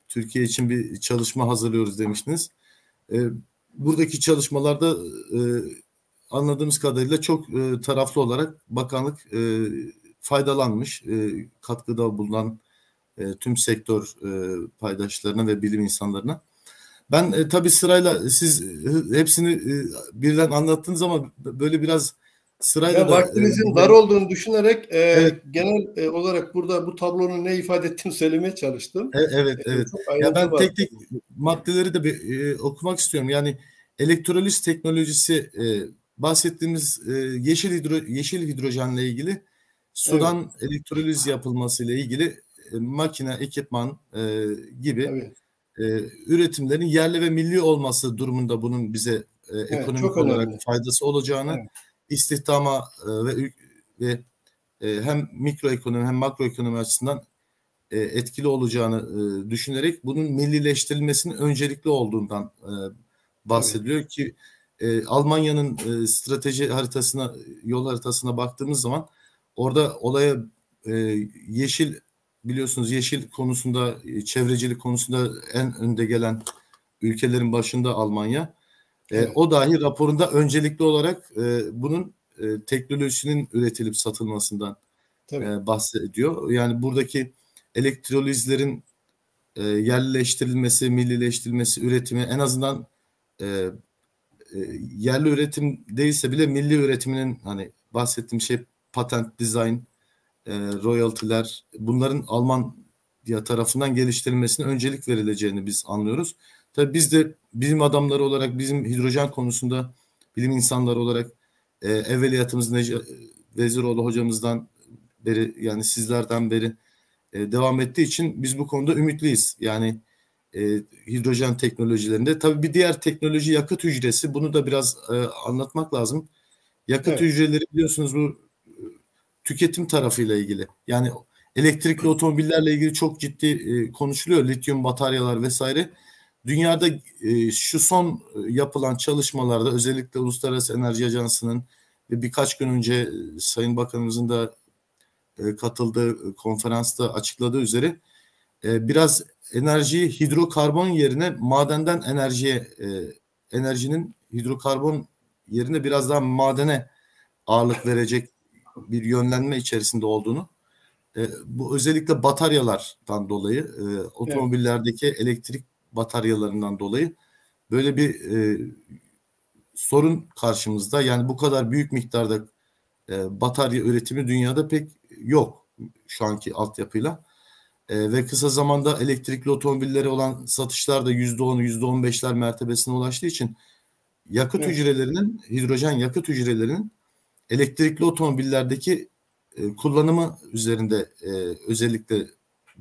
Türkiye için bir çalışma hazırlıyoruz demiştiniz. Buradaki çalışmalarda anladığımız kadarıyla çok taraflı olarak bakanlık faydalanmış. Katkıda bulunan tüm sektör paydaşlarına ve bilim insanlarına. Ben tabii sırayla siz hepsini birden anlattınız ama böyle biraz sırayla da... Vaktimizin dar olduğunu düşünerek evet, genel olarak burada bu tablonun ne ifade ettiğini söylemeye çalıştım. Evet. Ya ben tek tek maddeleri de bir okumak istiyorum. Yani elektroliz teknolojisi, bahsettiğimiz yeşil hidrojenle ilgili sudan evet, elektroliz yapılması ile ilgili makine, ekipman gibi evet, üretimlerin yerli ve milli olması durumunda bunun bize ekonomik olarak faydası olacağını, evet, istihdama ve hem mikroekonomi hem makroekonomi açısından etkili olacağını düşünerek bunun millileştirilmesinin öncelikli olduğundan bahsediliyor, evet, ki Almanya'nın strateji haritasına, yol haritasına baktığımız zaman orada olaya yeşil, biliyorsunuz yeşil konusunda, çevrecilik konusunda en önde gelen ülkelerin başında Almanya. Evet. O dahi raporunda öncelikli olarak bunun teknolojisinin üretilip satılmasından bahsediyor. Yani buradaki elektrolizlerin yerleştirilmesi, millileştirilmesi, üretimi, en azından yerli üretim değilse bile milli üretiminin, hani bahsettiğim şey patent, design, royaltiler, bunların Almanya tarafından geliştirilmesine öncelik verileceğini biz anlıyoruz. Tabii biz de bilim adamları olarak, bizim hidrojen konusunda bilim insanları olarak evveliyatımız Veziroğlu hocamızdan beri, yani sizlerden beri devam ettiği için biz bu konuda ümitliyiz. Yani hidrojen teknolojilerinde. Tabii bir diğer teknoloji yakıt hücresi. Bunu da biraz anlatmak lazım. Yakıt hücreleri biliyorsunuz bu tüketim tarafıyla ilgili. Yani elektrikli otomobillerle ilgili çok ciddi konuşuluyor. Lityum bataryalar vesaire. Dünyada şu son yapılan çalışmalarda özellikle Uluslararası Enerji Ajansı'nın ve birkaç gün önce Sayın Bakanımızın da katıldığı konferansta açıkladığı üzere biraz enerjiyi hidrokarbon yerine madenden enerjinin hidrokarbon yerine biraz daha madene ağırlık verecek bir yönlenme içerisinde olduğunu, bu özellikle bataryalardan dolayı, otomobillerdeki elektrik bataryalarından dolayı böyle bir sorun karşımızda. Yani bu kadar büyük miktarda batarya üretimi dünyada pek yok şu anki altyapıyla. Ve kısa zamanda elektrikli otomobillere olan satışlar da %10, %15'ler mertebesine ulaştığı için yakıt hücrelerinin, hidrojen yakıt hücrelerinin elektrikli otomobillerdeki kullanımı üzerinde özellikle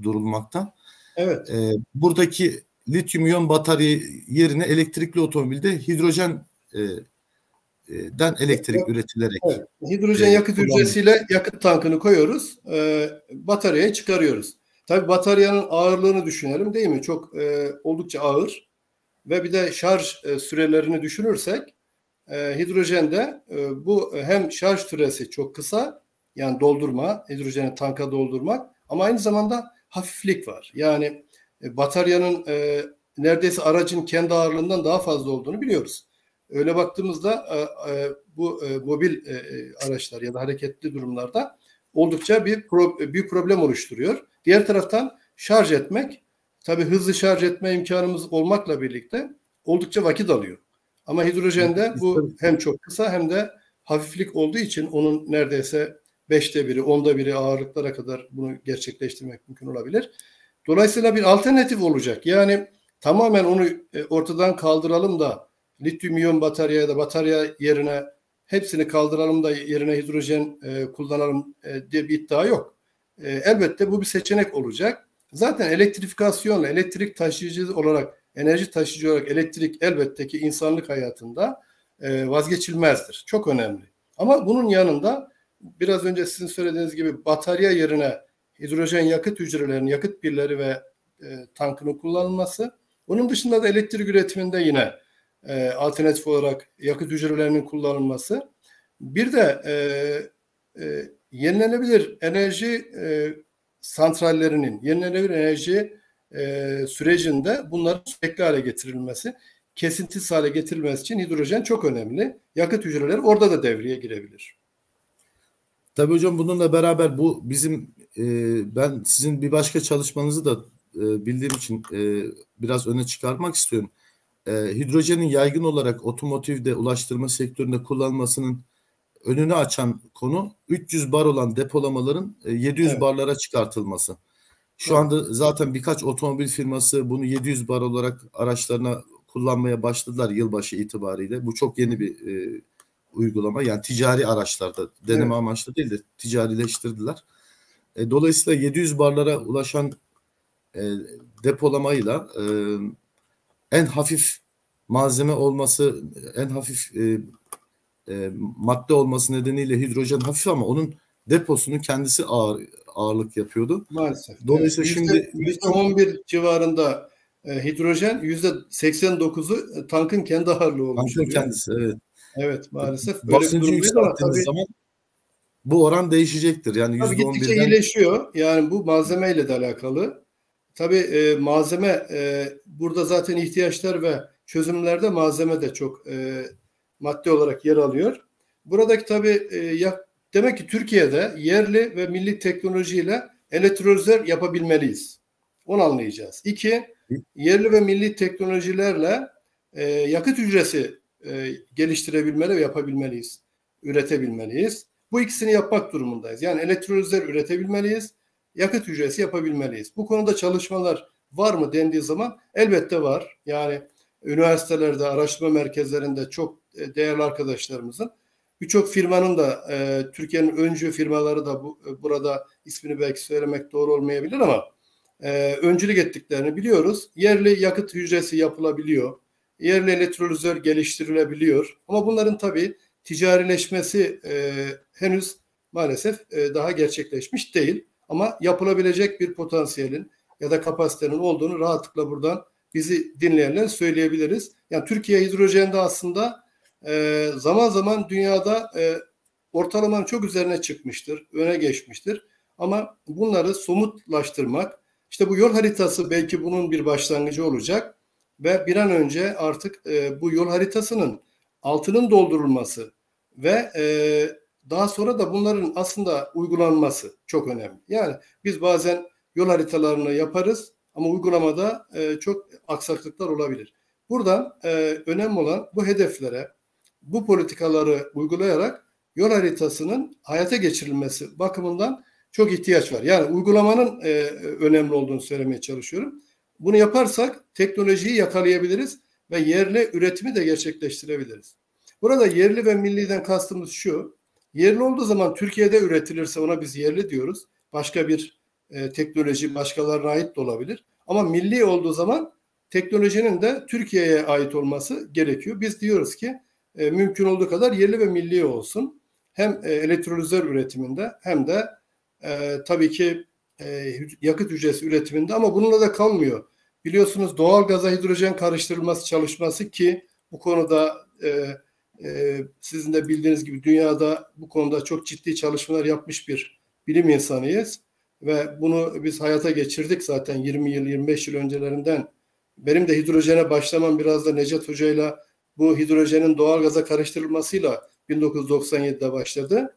durulmakta. Evet. Buradaki lityum iyon batarya yerine elektrikli otomobilde hidrojen den elektrik üretilerek. Evet. Hidrojen yakıt hücresiyle yakıt tankını koyuyoruz. Bataryayı çıkarıyoruz. Tabii bataryanın ağırlığını düşünelim değil mi? Çok oldukça ağır. Ve bir de şarj sürelerini düşünürsek hidrojende bu hem şarj süresi çok kısa, yani doldurma, hidrojeni tanka doldurmak, ama aynı zamanda hafiflik var. Yani bataryanın neredeyse aracın kendi ağırlığından daha fazla olduğunu biliyoruz. Öyle baktığımızda bu mobil araçlar ya da hareketli durumlarda oldukça büyük problem oluşturuyor. Diğer taraftan şarj etmek, tabii hızlı şarj etme imkanımız olmakla birlikte oldukça vakit alıyor. Ama hidrojende bu hem çok kısa hem de hafiflik olduğu için onun neredeyse 5'te 1'i, 10'da 1'i ağırlıklara kadar bunu gerçekleştirmek mümkün olabilir. Dolayısıyla bir alternatif olacak. Yani tamamen onu ortadan kaldıralım da lityum iyon batarya ya da batarya yerine hepsini kaldıralım da yerine hidrojen kullanalım diye bir iddia yok. Elbette bu bir seçenek olacak. Zaten elektrifikasyonla, elektrik taşıyıcı olarak, enerji taşıyıcı olarak elektrik elbette ki insanlık hayatında vazgeçilmezdir. Çok önemli. Ama bunun yanında biraz önce sizin söylediğiniz gibi batarya yerine hidrojen yakıt hücrelerinin, yakıt pilleri ve tankının kullanılması. Onun dışında da elektrik üretiminde yine alternatif olarak yakıt hücrelerinin kullanılması. Bir de yenilenebilir enerji santrallerinin, yenilenebilir enerji sürecinde bunların sürekli hale getirilmesi, kesintisiz hale getirilmesi için hidrojen çok önemli. Yakıt hücreleri orada da devreye girebilir. Tabii hocam, bununla beraber bu bizim ben sizin bir başka çalışmanızı da bildiğim için biraz öne çıkarmak istiyorum. Hidrojenin yaygın olarak otomotivde, ulaştırma sektöründe kullanılmasının önünü açan konu 300 bar olan depolamaların 700 barlara çıkartılması. Şu anda zaten birkaç otomobil firması bunu 700 bar olarak araçlarına kullanmaya başladılar yılbaşı itibariyle. Bu çok yeni bir uygulama. Yani ticari araçlarda deneme amaçlı değil de ticarileştirdiler. Dolayısıyla 700 barlara ulaşan depolamayla en hafif malzeme olması, en hafif madde olması nedeniyle hidrojen hafif ama onun deposunun kendisi ağırlık yapıyordu. Maalesef. Dolayısıyla şimdi %11 civarında hidrojen, %89'u tankın kendi ağırlığı olmuş. Tankın kendisi, evet. Evet, maalesef. Basıncı yükselttiğiniz zaman bu oran değişecektir. Yani tabii gittikçe iyileşiyor. Yani bu malzemeyle de alakalı. Tabii malzeme burada zaten ihtiyaçlar ve çözümlerde malzeme de çok madde olarak yer alıyor. Buradaki tabii demek ki Türkiye'de yerli ve milli teknolojiyle elektrolizler yapabilmeliyiz. Onu anlayacağız. 2, yerli ve milli teknolojilerle yakıt hücresi geliştirebilmeli ve yapabilmeliyiz. Üretebilmeliyiz. Bu ikisini yapmak durumundayız. Yani elektrolizler üretebilmeliyiz. Yakıt hücresi yapabilmeliyiz. Bu konuda çalışmalar var mı dendiği zaman elbette var. Yani üniversitelerde, araştırma merkezlerinde çok değerli arkadaşlarımızın Birçok firmanın da Türkiye'nin öncü firmaları da burada ismini belki söylemek doğru olmayabilir ama öncülük ettiklerini biliyoruz. Yerli yakıt hücresi yapılabiliyor. Yerli elektrolizör geliştirilebiliyor. Ama bunların tabii ticarileşmesi henüz maalesef daha gerçekleşmiş değil. Ama yapılabilecek bir potansiyelin ya da kapasitenin olduğunu rahatlıkla buradan bizi dinleyenler söyleyebiliriz. Yani Türkiye hidrojende aslında zaman zaman dünyada ortalamanın çok üzerine çıkmıştır, öne geçmiştir. Ama bunları somutlaştırmak, işte bu yol haritası belki bunun bir başlangıcı olacak ve bir an önce artık bu yol haritasının altının doldurulması ve daha sonra da bunların aslında uygulanması çok önemli. Yani biz bazen yol haritalarını yaparız ama uygulamada çok aksaklıklar olabilir. Buradan önemli olan bu hedeflere, bu politikaları uygulayarak yol haritasının hayata geçirilmesi bakımından çok ihtiyaç var. Yani uygulamanın önemli olduğunu söylemeye çalışıyorum. Bunu yaparsak teknolojiyi yakalayabiliriz ve yerli üretimi de gerçekleştirebiliriz. Burada yerli ve milliden kastımız şu: yerli olduğu zaman Türkiye'de üretilirse ona biz yerli diyoruz. Başka bir teknoloji başkalarına ait de olabilir. Ama milli olduğu zaman teknolojinin de Türkiye'ye ait olması gerekiyor. Biz diyoruz ki mümkün olduğu kadar yerli ve milli olsun. Hem elektrolizör üretiminde hem de tabii ki yakıt hücresi üretiminde, ama bununla da kalmıyor. Biliyorsunuz doğal gaza hidrojen karıştırılması çalışması, ki bu konuda sizin de bildiğiniz gibi dünyada bu konuda çok ciddi çalışmalar yapmış bir bilim insanıyız. Ve bunu biz hayata geçirdik zaten 20 yıl, 25 yıl öncelerinden. Benim de hidrojene başlamam biraz da Necat Hoca'yla bu hidrojenin doğal gaza karıştırılmasıyla 1997'de başladı.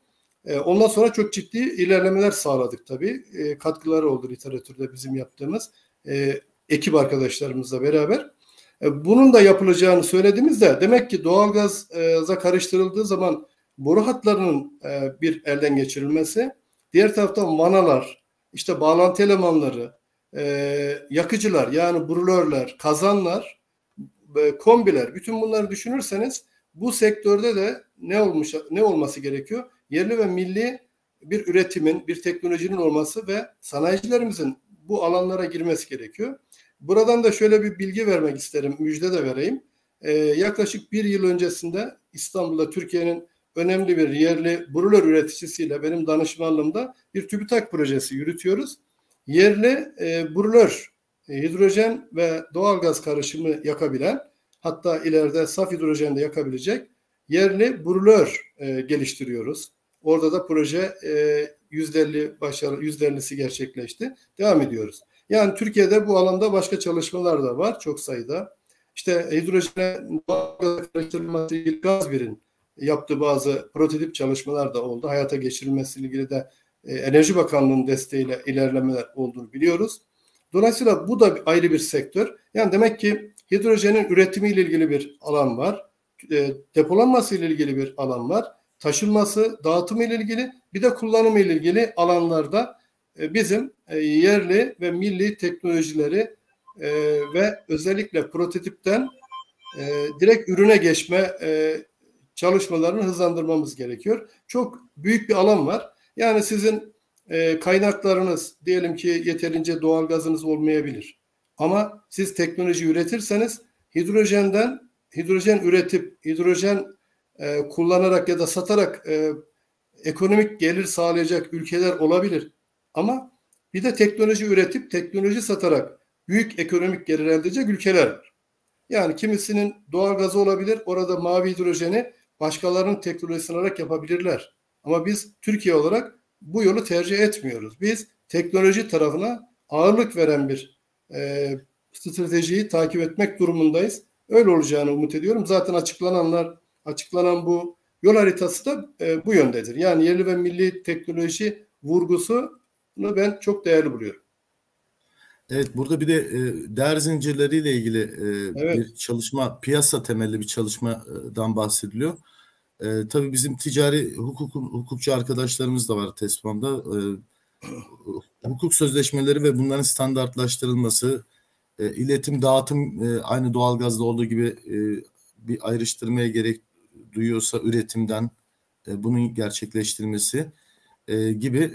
Ondan sonra çok ciddi ilerlemeler sağladık tabii. Katkıları oldu literatürde bizim yaptığımız ekip arkadaşlarımızla beraber. Bunun da yapılacağını söylediğimizde demek ki doğalgaza karıştırıldığı zaman boru hatlarının bir elden geçirilmesi, diğer taraftan vanalar, işte bağlantı elemanları, yakıcılar yani brülörler, kazanlar, kombiler, bütün bunları düşünürseniz bu sektörde de ne olması gerekiyor? Yerli ve milli bir üretimin, bir teknolojinin olması ve sanayicilerimizin bu alanlara girmesi gerekiyor. Buradan da şöyle bir bilgi vermek isterim, müjde de vereyim. Yaklaşık bir yıl öncesinde İstanbul'da Türkiye'nin önemli bir yerli brülör üreticisiyle benim danışmanlığımda bir TÜBİTAK projesi yürütüyoruz. Yerli brülör, hidrojen ve doğalgaz karışımı yakabilen, hatta ileride saf hidrojen de yakabilecek yerli brülör geliştiriyoruz. Orada da proje %50'si gerçekleşti. Devam ediyoruz. Yani Türkiye'de bu alanda başka çalışmalar da var çok sayıda. İşte hidrojene karıştırılması ilgili Gazbir'in yaptığı bazı prototip çalışmalar da oldu. Hayata geçirilmesiyle ilgili de Enerji Bakanlığı'nın desteğiyle ilerlemeler olduğunu biliyoruz. Dolayısıyla bu da ayrı bir sektör. Yani demek ki hidrojenin üretimiyle ilgili bir alan var. Depolanması ile ilgili bir alan var. Taşınması, dağıtımı ile ilgili, bir de kullanımı ile ilgili alanlarda bizim yerli ve milli teknolojileri ve özellikle prototipten direkt ürüne geçme çalışmalarını hızlandırmamız gerekiyor. Çok büyük bir alan var. Yani sizin kaynaklarınız, diyelim ki yeterince doğal gazınız olmayabilir. Ama siz teknoloji üretirseniz hidrojen üretip hidrojen kullanarak ya da satarak ekonomik gelir sağlayacak ülkeler olabilir. Ama bir de teknoloji üretip teknoloji satarak büyük ekonomik gelir elde edecek ülkeler var. Yani kimisinin doğal gazı olabilir, orada mavi hidrojeni başkalarının teknolojisini alarak yapabilirler. Ama biz Türkiye olarak bu yolu tercih etmiyoruz. Biz teknoloji tarafına ağırlık veren bir stratejiyi takip etmek durumundayız. Öyle olacağını umut ediyorum. Zaten açıklanan bu yol haritası da bu yöndedir. Yani yerli ve milli teknoloji vurgusunu ben çok değerli buluyorum. Evet, burada bir de değer zincirleriyle ilgili Evet. bir çalışma, piyasa temelli bir çalışmadan bahsediliyor. Tabii bizim ticari hukukçu arkadaşlarımız da var TESPAM'da. Hukuk sözleşmeleri ve bunların standartlaştırılması, iletim, dağıtım aynı doğalgazda olduğu gibi bir ayrıştırmaya gerek duyuyorsa üretimden bunun gerçekleştirilmesi gibi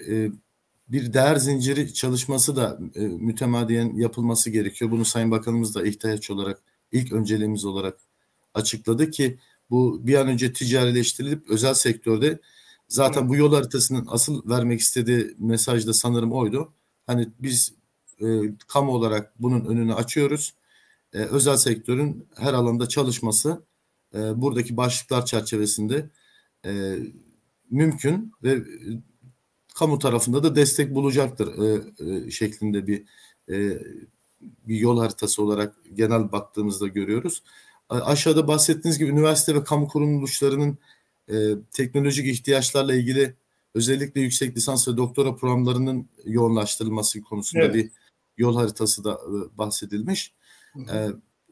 bir değer zinciri çalışması da mütemadiyen yapılması gerekiyor. Bunu Sayın Bakanımız da ihtiyaç olarak, ilk önceliğimiz olarak açıkladı ki bu bir an önce ticarileştirilip özel sektörde, zaten bu yol haritasının asıl vermek istediği mesaj da sanırım oydu. Hani biz kamu olarak bunun önünü açıyoruz. Özel sektörün her alanda çalışması buradaki başlıklar çerçevesinde mümkün ve kamu tarafında da destek bulacaktır şeklinde bir yol haritası olarak genel baktığımızda görüyoruz. Aşağıda bahsettiğiniz gibi üniversite ve kamu kuruluşlarının teknolojik ihtiyaçlarla ilgili özellikle yüksek lisans ve doktora programlarının yoğunlaştırılması konusunda bir yol haritası da bahsedilmiş.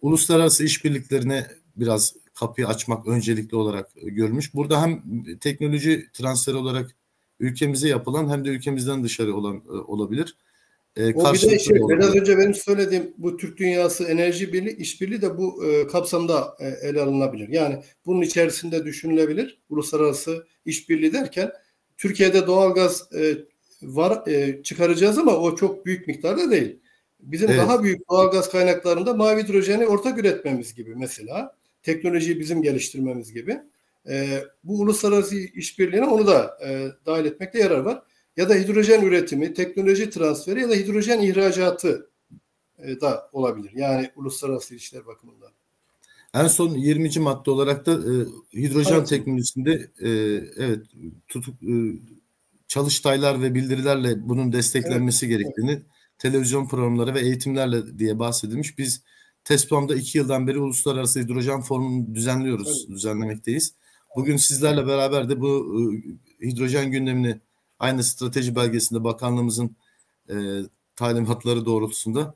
Uluslararası işbirliklerine biraz kapıyı açmak öncelikli olarak görülmüş. Burada hem teknoloji transferi olarak ülkemize yapılan hem de ülkemizden dışarı olan olabilir. O bir de biraz önce benim söylediğim bu Türk Dünyası Enerji Birliği işbirliği de bu kapsamda ele alınabilir. Yani bunun içerisinde düşünülebilir. Uluslararası işbirliği derken Türkiye'de doğalgaz var çıkaracağız ama o çok büyük miktarda değil. Bizim daha büyük doğalgaz kaynaklarında mavi hidrojeni ortak üretmemiz gibi mesela. Teknolojiyi bizim geliştirmemiz gibi. Bu uluslararası işbirliğine onu da dahil etmekte yarar var. Ya da hidrojen üretimi, teknoloji transferi ya da hidrojen ihracatı da olabilir. Yani uluslararası ilişkiler bakımından. En son 20. madde olarak da hidrojen teknolojisinde çalıştaylar ve bildirilerle bunun desteklenmesi gerektiğini, televizyon programları ve eğitimlerle diye bahsedilmiş. Biz TESPAM'da 2 yıldan beri Uluslararası Hidrojen Forumu'nu düzenlemekteyiz. Bugün sizlerle beraber de bu hidrojen gündemini aynı strateji belgesinde bakanlığımızın talimatları doğrultusunda.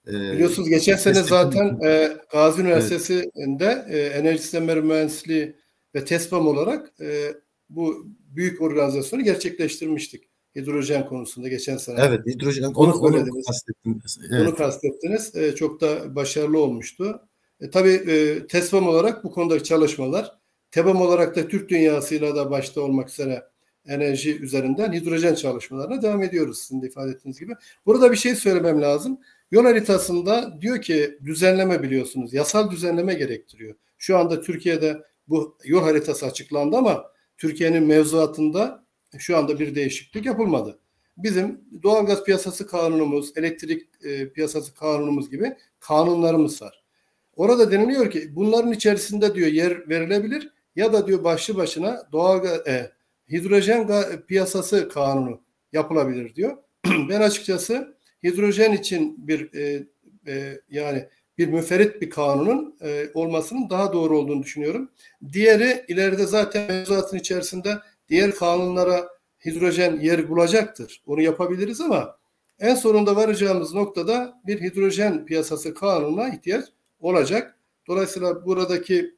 Biliyorsunuz geçen sene zaten Gazi Üniversitesi'nde Enerji Sistemleri Mühendisliği ve TESPAM olarak bu büyük organizasyonu gerçekleştirmiştik. Hidrojen konusunda geçen sene. Evet, hidrojen. Onu kastettiniz. Evet. Onu kastettiniz. Çok da başarılı olmuştu. Tabii TESPAM olarak bu konudaki çalışmalar, TEBAM olarak da Türk dünyasıyla da başta olmak üzere enerji üzerinden hidrojen çalışmalarına devam ediyoruz sizin de ifade ettiğiniz gibi. Burada bir şey söylemem lazım. Yol haritasında diyor ki düzenleme, biliyorsunuz, yasal düzenleme gerektiriyor. Şu anda Türkiye'de bu yol haritası açıklandı ama Türkiye'nin mevzuatında şu anda bir değişiklik yapılmadı. Bizim doğalgaz piyasası kanunumuz, elektrik piyasası kanunumuz gibi kanunlarımız var. Orada deniliyor ki bunların içerisinde diyor yer verilebilir ya da diyor başlı başına hidrojen piyasası kanunu yapılabilir diyor. Ben açıkçası hidrojen için yani bir müferit bir kanunun olmasının daha doğru olduğunu düşünüyorum. Diğeri ileride zaten mevzuatın içerisinde diğer kanunlara hidrojen yer bulacaktır. Onu yapabiliriz ama en sonunda varacağımız noktada bir hidrojen piyasası kanununa ihtiyaç olacak. Dolayısıyla buradaki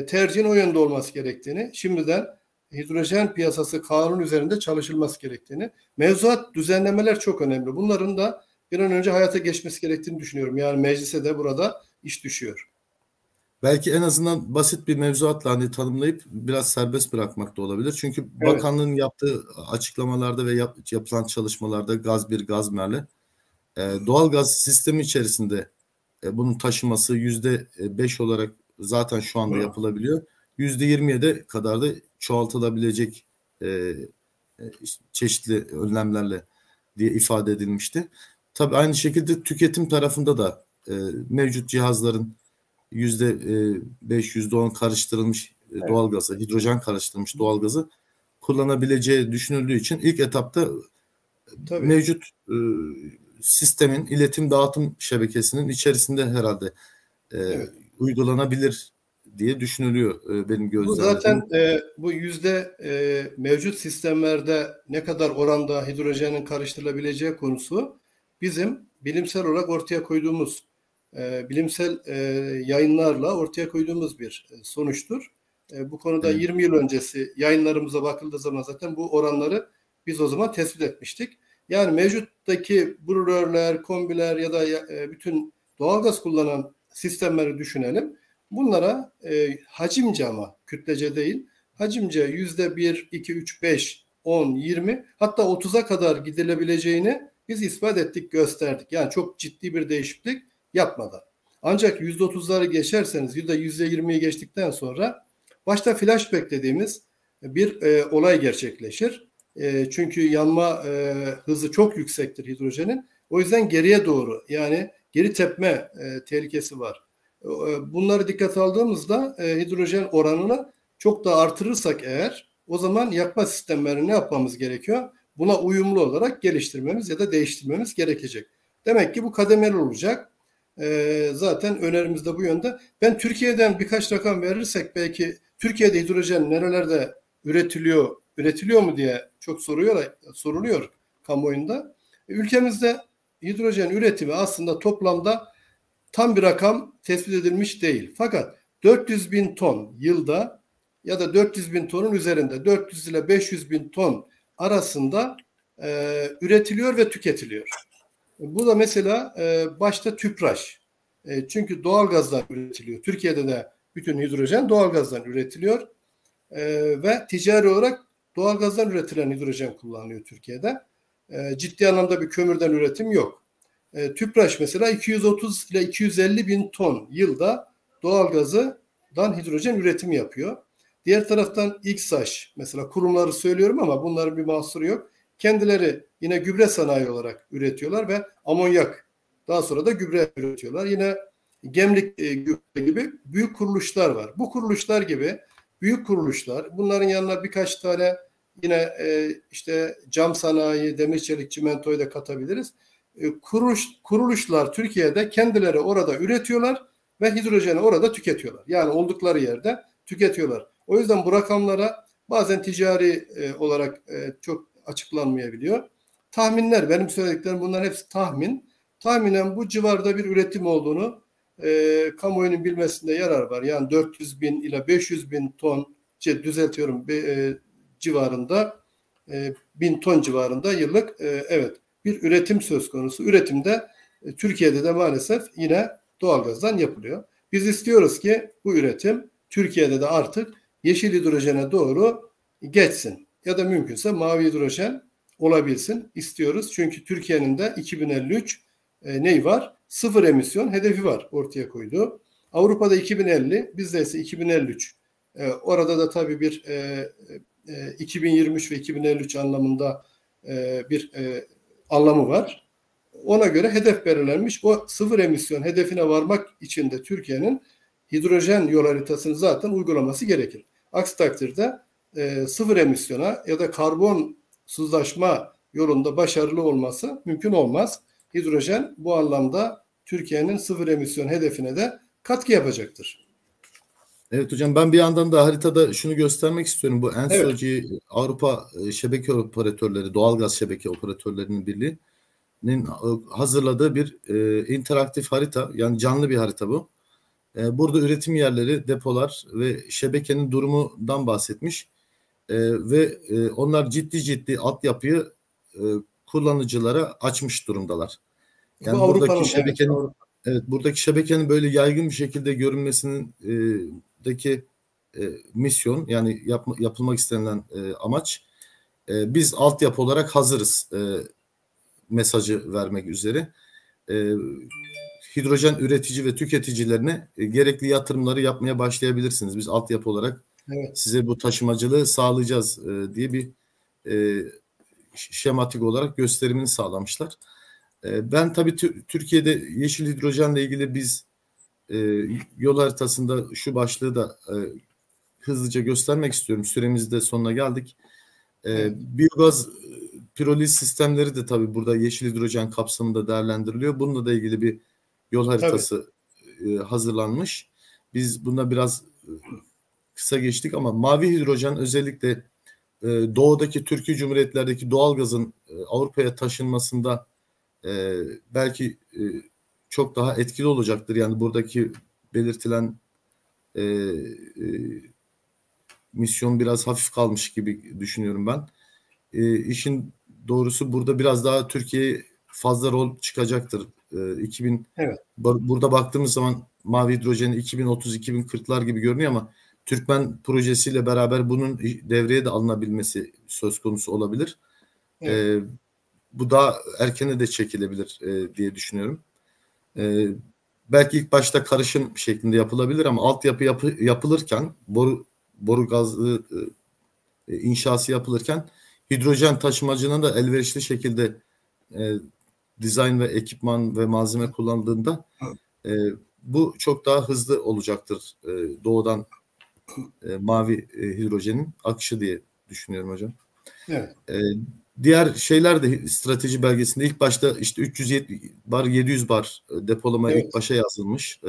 tercihin o yönde olması gerektiğini, şimdiden hidrojen piyasası kanun üzerinde çalışılması gerektiğini, mevzuat düzenlemeler çok önemli. Bunların da bir an önce hayata geçmesi gerektiğini düşünüyorum. Yani meclise de burada iş düşüyor. Belki en azından basit bir mevzuatla hani tanımlayıp biraz serbest bırakmak da olabilir. Çünkü bakanlığın yaptığı açıklamalarda ve yapılan çalışmalarda Gazmer'le doğal gaz sistemi içerisinde bunun taşıması %5 olarak zaten şu anda yapılabiliyor. %20'ye de kadar da çoğaltılabilecek çeşitli önlemlerle diye ifade edilmişti. Tabii aynı şekilde tüketim tarafında da mevcut cihazların %5, %10 karıştırılmış doğalgazı, hidrojen karıştırılmış doğalgazı kullanabileceği düşünüldüğü için ilk etapta mevcut sistemin, iletim dağıtım şebekesinin içerisinde herhalde uygulanabilir diye düşünülüyor benim gözlemim. Bu zaten bu mevcut sistemlerde ne kadar oranda hidrojenin karıştırılabileceği konusu bizim bilimsel olarak ortaya koyduğumuz bilimsel yayınlarla ortaya koyduğumuz bir sonuçtur. Bu konuda 20 yıl öncesi yayınlarımıza bakıldığı zaman zaten bu oranları biz o zaman tespit etmiştik. Yani mevcuttaki brûlörler, kombiler ya da bütün doğalgaz kullanan sistemleri düşünelim. Bunlara hacimce ama kütlece değil, hacimce %1, 2, 3, 5, 10, 20 hatta 30'a kadar gidilebileceğini biz ispat ettik, gösterdik. Yani çok ciddi bir değişiklik yapmadan. Ancak %30'ları geçerseniz, %20'yi geçtikten sonra başta flashback dediğimiz bir olay gerçekleşir. Çünkü yanma hızı çok yüksektir hidrojenin. O yüzden geriye doğru, yani geri tepme tehlikesi var. Bunları dikkate aldığımızda hidrojen oranını çok daha artırırsak eğer, o zaman yakma sistemlerini ne yapmamız gerekiyor? Buna uyumlu olarak geliştirmemiz ya da değiştirmemiz gerekecek. Demek ki bu kademeli olacak. Zaten önerimiz de bu yönde. Ben Türkiye'den birkaç rakam verirsek belki, Türkiye'de hidrojen nerelerde üretiliyor mu diye çok soruluyor kamuoyunda. Ülkemizde hidrojen üretimi aslında toplamda tam bir rakam tespit edilmiş değil. Fakat 400 bin ton yılda ya da 400 bin tonun üzerinde, 400 ile 500 bin ton arasında üretiliyor ve tüketiliyor. Bu da mesela başta tüpraş. Çünkü doğalgazdan üretiliyor. Türkiye'de de bütün hidrojen doğalgazdan üretiliyor. Ve ticari olarak doğalgazdan üretilen hidrojen kullanılıyor Türkiye'de. Ciddi anlamda bir kömürden üretim yok. Tüpraş mesela 230 ile 250 bin ton yılda doğalgazdan hidrojen üretimi yapıyor. Diğer taraftan İKSAŞ, mesela kurumları söylüyorum ama bunların bir mahsuru yok. Kendileri yine gübre sanayi olarak üretiyorlar ve amonyak, daha sonra da gübre üretiyorlar. Yine Gemlik gübre gibi büyük kuruluşlar var. Bu kuruluşlar gibi büyük kuruluşlar, bunların yanına birkaç tane yine işte cam sanayi, demir çelik, çimentoyu da katabiliriz. Kuruluşlar Türkiye'de kendileri orada üretiyorlar ve hidrojeni orada tüketiyorlar. Yani oldukları yerde tüketiyorlar. O yüzden bu rakamlara bazen ticari olarak çok açıklanmayabiliyor. Tahminler, benim söylediklerim bunların hepsi tahmin. Tahminen bu civarda bir üretim olduğunu kamuoyunun bilmesinde yarar var. Yani 400 bin ile 500 bin ton, civarında, bin ton civarında yıllık evet bir üretim söz konusu. Üretimde Türkiye'de de maalesef yine doğalgazdan yapılıyor. Biz istiyoruz ki bu üretim Türkiye'de de artık yeşil hidrojene doğru geçsin. Ya da mümkünse mavi hidrojen olabilsin istiyoruz. Çünkü Türkiye'nin de 2053 neyi var? Sıfır emisyon hedefi var ortaya koyduğu. Avrupa'da 2050, bizde ise 2053. Orada da tabii bir 2023 ve 2053 anlamında bir anlamı var. Ona göre hedef belirlenmiş. O sıfır emisyon hedefine varmak için de Türkiye'nin hidrojen yol haritasını zaten uygulaması gerekir. Aksi takdirde sıfır emisyona ya da karbonsuzlaşma yolunda başarılı olması mümkün olmaz. Hidrojen bu anlamda Türkiye'nin sıfır emisyon hedefine de katkı yapacaktır. Evet hocam, ben bir yandan da haritada şunu göstermek istiyorum. Bu ENSOG, Avrupa Şebeke Operatörleri, Doğalgaz Şebeke Operatörlerinin Birliği'nin hazırladığı bir interaktif harita, yani canlı bir harita bu. Burada üretim yerleri, depolar ve şebekenin durumundan bahsetmiş. Ve onlar ciddi altyapıyı kullanıcılara açmış durumdalar. Yani buradaki şebekenin, evet, buradaki şebekenin böyle yaygın bir şekilde görünmesinin misyon, yani yapılmak istenilen amaç, biz altyapı olarak hazırız mesajı vermek üzere. Hidrojen üretici ve tüketicilerine gerekli yatırımları yapmaya başlayabilirsiniz. Biz altyapı olarak size bu taşımacılığı sağlayacağız diye bir şematik olarak gösterimini sağlamışlar. Ben tabii Türkiye'de yeşil hidrojenle ilgili biz yol haritasında şu başlığı da hızlıca göstermek istiyorum. Süremizin de sonuna geldik. Biyogaz piroliz sistemleri de tabii burada yeşil hidrojen kapsamında değerlendiriliyor. Bununla da ilgili bir yol haritası hazırlanmış. Biz buna biraz kısa geçtik ama mavi hidrojen özellikle doğudaki Türkiye Cumhuriyetlerdeki doğalgazın Avrupa'ya taşınmasında belki çok daha etkili olacaktır. Yani buradaki belirtilen misyon biraz hafif kalmış gibi düşünüyorum ben. İşin doğrusu burada biraz daha Türkiye'ye fazla rol çıkacaktır. Burada baktığımız zaman mavi hidrojeni 2030-2040'lar gibi görünüyor ama Türkmen projesiyle beraber bunun devreye de alınabilmesi söz konusu olabilir. Evet. Bu daha erkene de çekilebilir diye düşünüyorum. Belki ilk başta karışım şeklinde yapılabilir ama altyapı yapılırken boru gazlı inşası yapılırken hidrojen taşımacının da elverişli şekilde dizayn ve ekipman ve malzeme kullandığında bu çok daha hızlı olacaktır doğudan mavi hidrojenin akışı diye düşünüyorum hocam. Evet. Diğer şeyler de strateji belgesinde ilk başta işte 370 bar 700 bar depolama ilk başa yazılmış.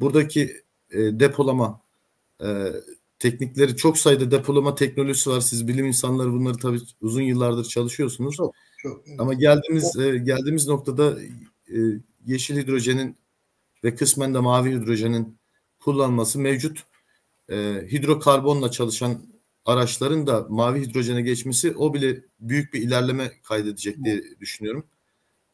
Buradaki depolama teknikleri, çok sayıda depolama teknolojisi var. Siz bilim insanları bunları tabii uzun yıllardır çalışıyorsunuz. Çok. Evet. Ama geldiğimiz noktada yeşil hidrojenin ve kısmen de mavi hidrojenin kullanılması mevcut. Hidrokarbonla çalışan araçların da mavi hidrojene geçmesi o bile büyük bir ilerleme kaydedecek diye düşünüyorum.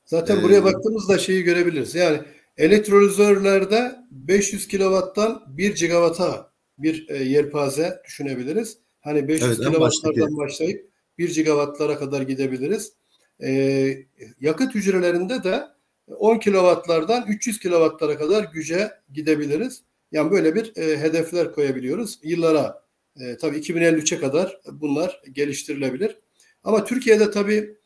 Zaten buraya baktığımızda şeyi görebiliriz. Yani elektrolizörlerde 500 kW'dan 1 GW'a bir yelpaze düşünebiliriz. Hani 500 kW'lardan başlayıp 1 GW'lara kadar gidebiliriz. Yakıt hücrelerinde de 10 kW'lardan 300 kW'lara kadar güce gidebiliriz. Yani böyle bir hedefler koyabiliyoruz. Yıllara tabii 2053'e kadar bunlar geliştirilebilir. Ama Türkiye'de tabii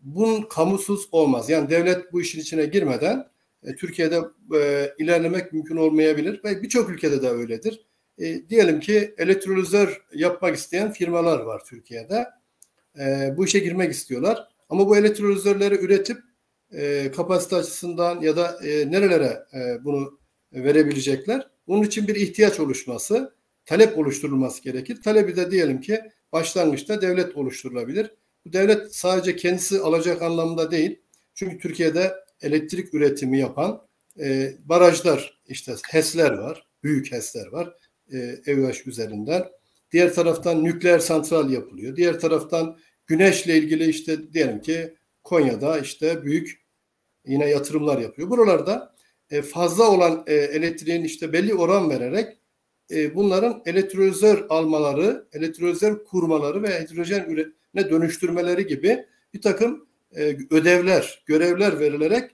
bunun kamusuz olmaz. Yani devlet bu işin içine girmeden Türkiye'de ilerlemek mümkün olmayabilir. Ve birçok ülkede de öyledir. Diyelim ki elektrolizör yapmak isteyen firmalar var Türkiye'de. Bu işe girmek istiyorlar. Ama bu elektrolizörleri üretip kapasite açısından ya da nerelere bunu verebilecekler? Bunun için bir ihtiyaç oluşması, talep oluşturulması gerekir. Talebi de diyelim ki başlangıçta devlet oluşturulabilir. Bu devlet sadece kendisi alacak anlamda değil. Çünkü Türkiye'de elektrik üretimi yapan barajlar, işte HES'ler var, büyük HES'ler var EÜH üzerinden. Diğer taraftan nükleer santral yapılıyor. Diğer taraftan güneşle ilgili işte diyelim ki Konya'da işte büyük yine yatırımlar yapıyor. Buralarda fazla olan elektriğin işte belli oran vererek bunların elektrolizör almaları, elektrolizör kurmaları ve hidrojen üretime dönüştürmeleri gibi bir takım ödevler, görevler verilerek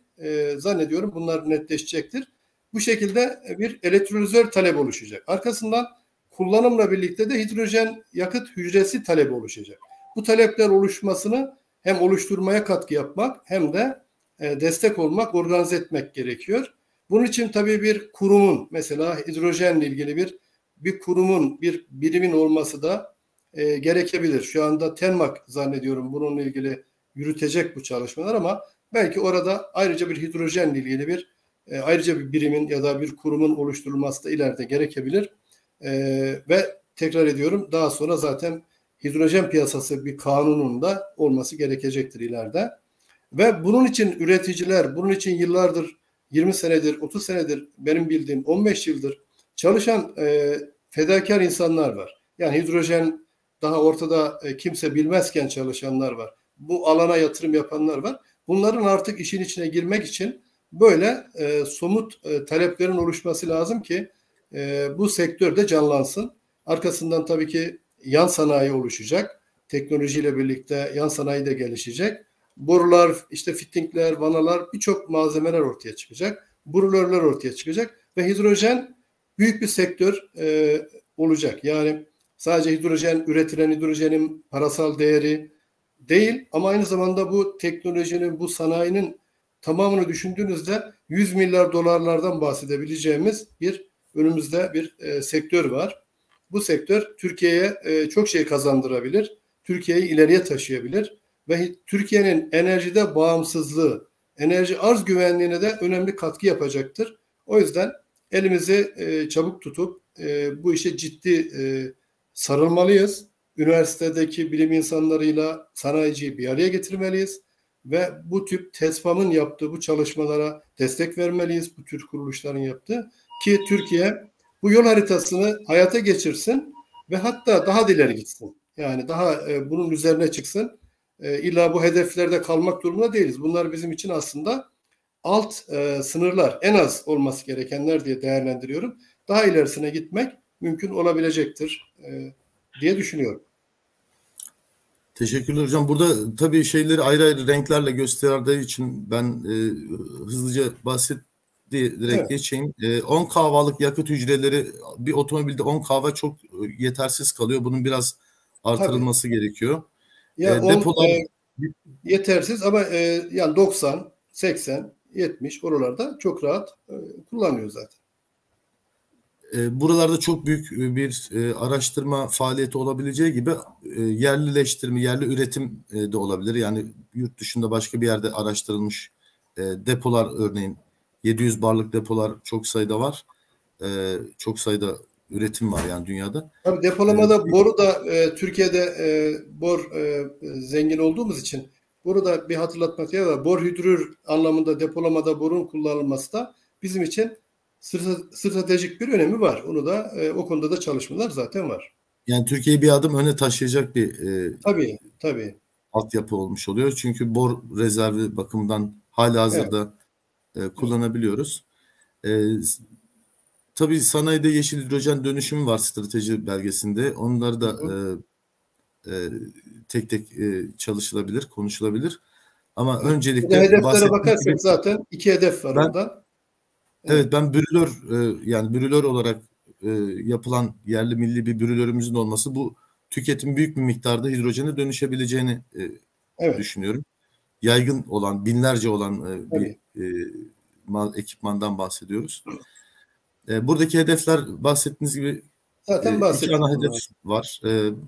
zannediyorum bunlar netleşecektir. Bu şekilde bir elektrolizör talebi oluşacak. Arkasından kullanımla birlikte de hidrojen yakıt hücresi talebi oluşacak. Bu talepler oluşmasını hem oluşturmaya katkı yapmak hem de destek olmak, organize etmek gerekiyor. Bunun için tabii bir kurumun, mesela hidrojenle ilgili bir kurumun, bir birimin olması da gerekebilir. Şu anda TENMAK zannediyorum bununla ilgili yürütecek bu çalışmalar ama belki orada ayrıca bir hidrojenle ilgili ayrıca bir birimin ya da bir kurumun oluşturulması da ileride gerekebilir. Ve tekrar ediyorum, daha sonra zaten hidrojen piyasası bir kanunun da olması gerekecektir ileride. Ve bunun için üreticiler, bunun için yıllardır, 20 senedir, 30 senedir, benim bildiğim 15 yıldır çalışan fedakar insanlar var. Yani hidrojen daha ortada kimse bilmezken çalışanlar var. Bu alana yatırım yapanlar var. Bunların artık işin içine girmek için böyle somut taleplerin oluşması lazım ki bu sektör de canlansın. Arkasından tabii ki yan sanayi oluşacak. Teknolojiyle birlikte yan sanayi de gelişecek. Borular, işte fittingler, vanalar, birçok malzemeler ortaya çıkacak. Brulörler ortaya çıkacak ve hidrojen büyük bir sektör olacak. Yani sadece üretilen hidrojenin parasal değeri değil ama aynı zamanda bu teknolojinin, bu sanayinin tamamını düşündüğünüzde 100 milyar dolarlardan bahsedebileceğimiz önümüzde bir sektör var. Bu sektör Türkiye'ye çok şey kazandırabilir. Türkiye'yi ileriye taşıyabilir ve Türkiye'nin enerjide bağımsızlığı, enerji arz güvenliğine de önemli katkı yapacaktır. O yüzden elimizi çabuk tutup bu işe ciddi sarılmalıyız. Üniversitedeki bilim insanlarıyla sanayiciyi bir araya getirmeliyiz ve bu tip TESFAM'ın yaptığı bu çalışmalara destek vermeliyiz, bu tür kuruluşların yaptığı, ki Türkiye bu yol haritasını hayata geçirsin ve hatta daha da ileri gitsin. Yani daha bunun üzerine çıksın. İlla bu hedeflerde kalmak durumunda değiliz. Bunlar bizim için aslında alt sınırlar, en az olması gerekenler diye değerlendiriyorum. daha ilerisine gitmek mümkün olabilecektir diye düşünüyorum. Teşekkürler hocam. Burada tabii şeyleri ayrı ayrı renklerle gösterdiği için ben hızlıca direkt geçeyim. 10 kahvalık yakıt hücreleri bir otomobilde 10 kahva çok yetersiz kalıyor. Bunun biraz artırılması gerekiyor. Ya Depolar yetersiz ama yani 90, 80, 70 oralarda çok rahat kullanıyor zaten. Buralarda çok büyük bir araştırma faaliyeti olabileceği gibi yerlileştirme, yerli üretim de olabilir. Yani yurt dışında başka bir yerde araştırılmış depolar, örneğin 700 barlık depolar çok sayıda var. Çok sayıda üretim var yani dünyada. Tabii depolamada boru da Türkiye'de bor zengin olduğumuz için burada bir hatırlatmak gerekiyor. Bor hidrür anlamında depolamada borun kullanılması da bizim için stratejik bir önemi var. Onu da o konuda da çalışmalar zaten var. Yani Türkiye'yi bir adım öne taşıyacak bir tabii altyapı olmuş oluyor. Çünkü bor rezervi bakımından halihazırda kullanabiliyoruz. Tabii sanayide yeşil hidrojen dönüşümü var strateji belgesinde. Onları da tek tek çalışılabilir, konuşulabilir. Ama öncelikle hedeflere bakarsak zaten 2 hedef var orada. Evet, ben brülör yani brülör olarak yapılan yerli milli bir brülörümüzün olması bu tüketim büyük bir miktarda hidrojene dönüşebileceğini düşünüyorum. Yaygın olan, binlerce olan bir ekipmandan bahsediyoruz. Buradaki hedefler bahsettiğiniz gibi iki ana hedef var.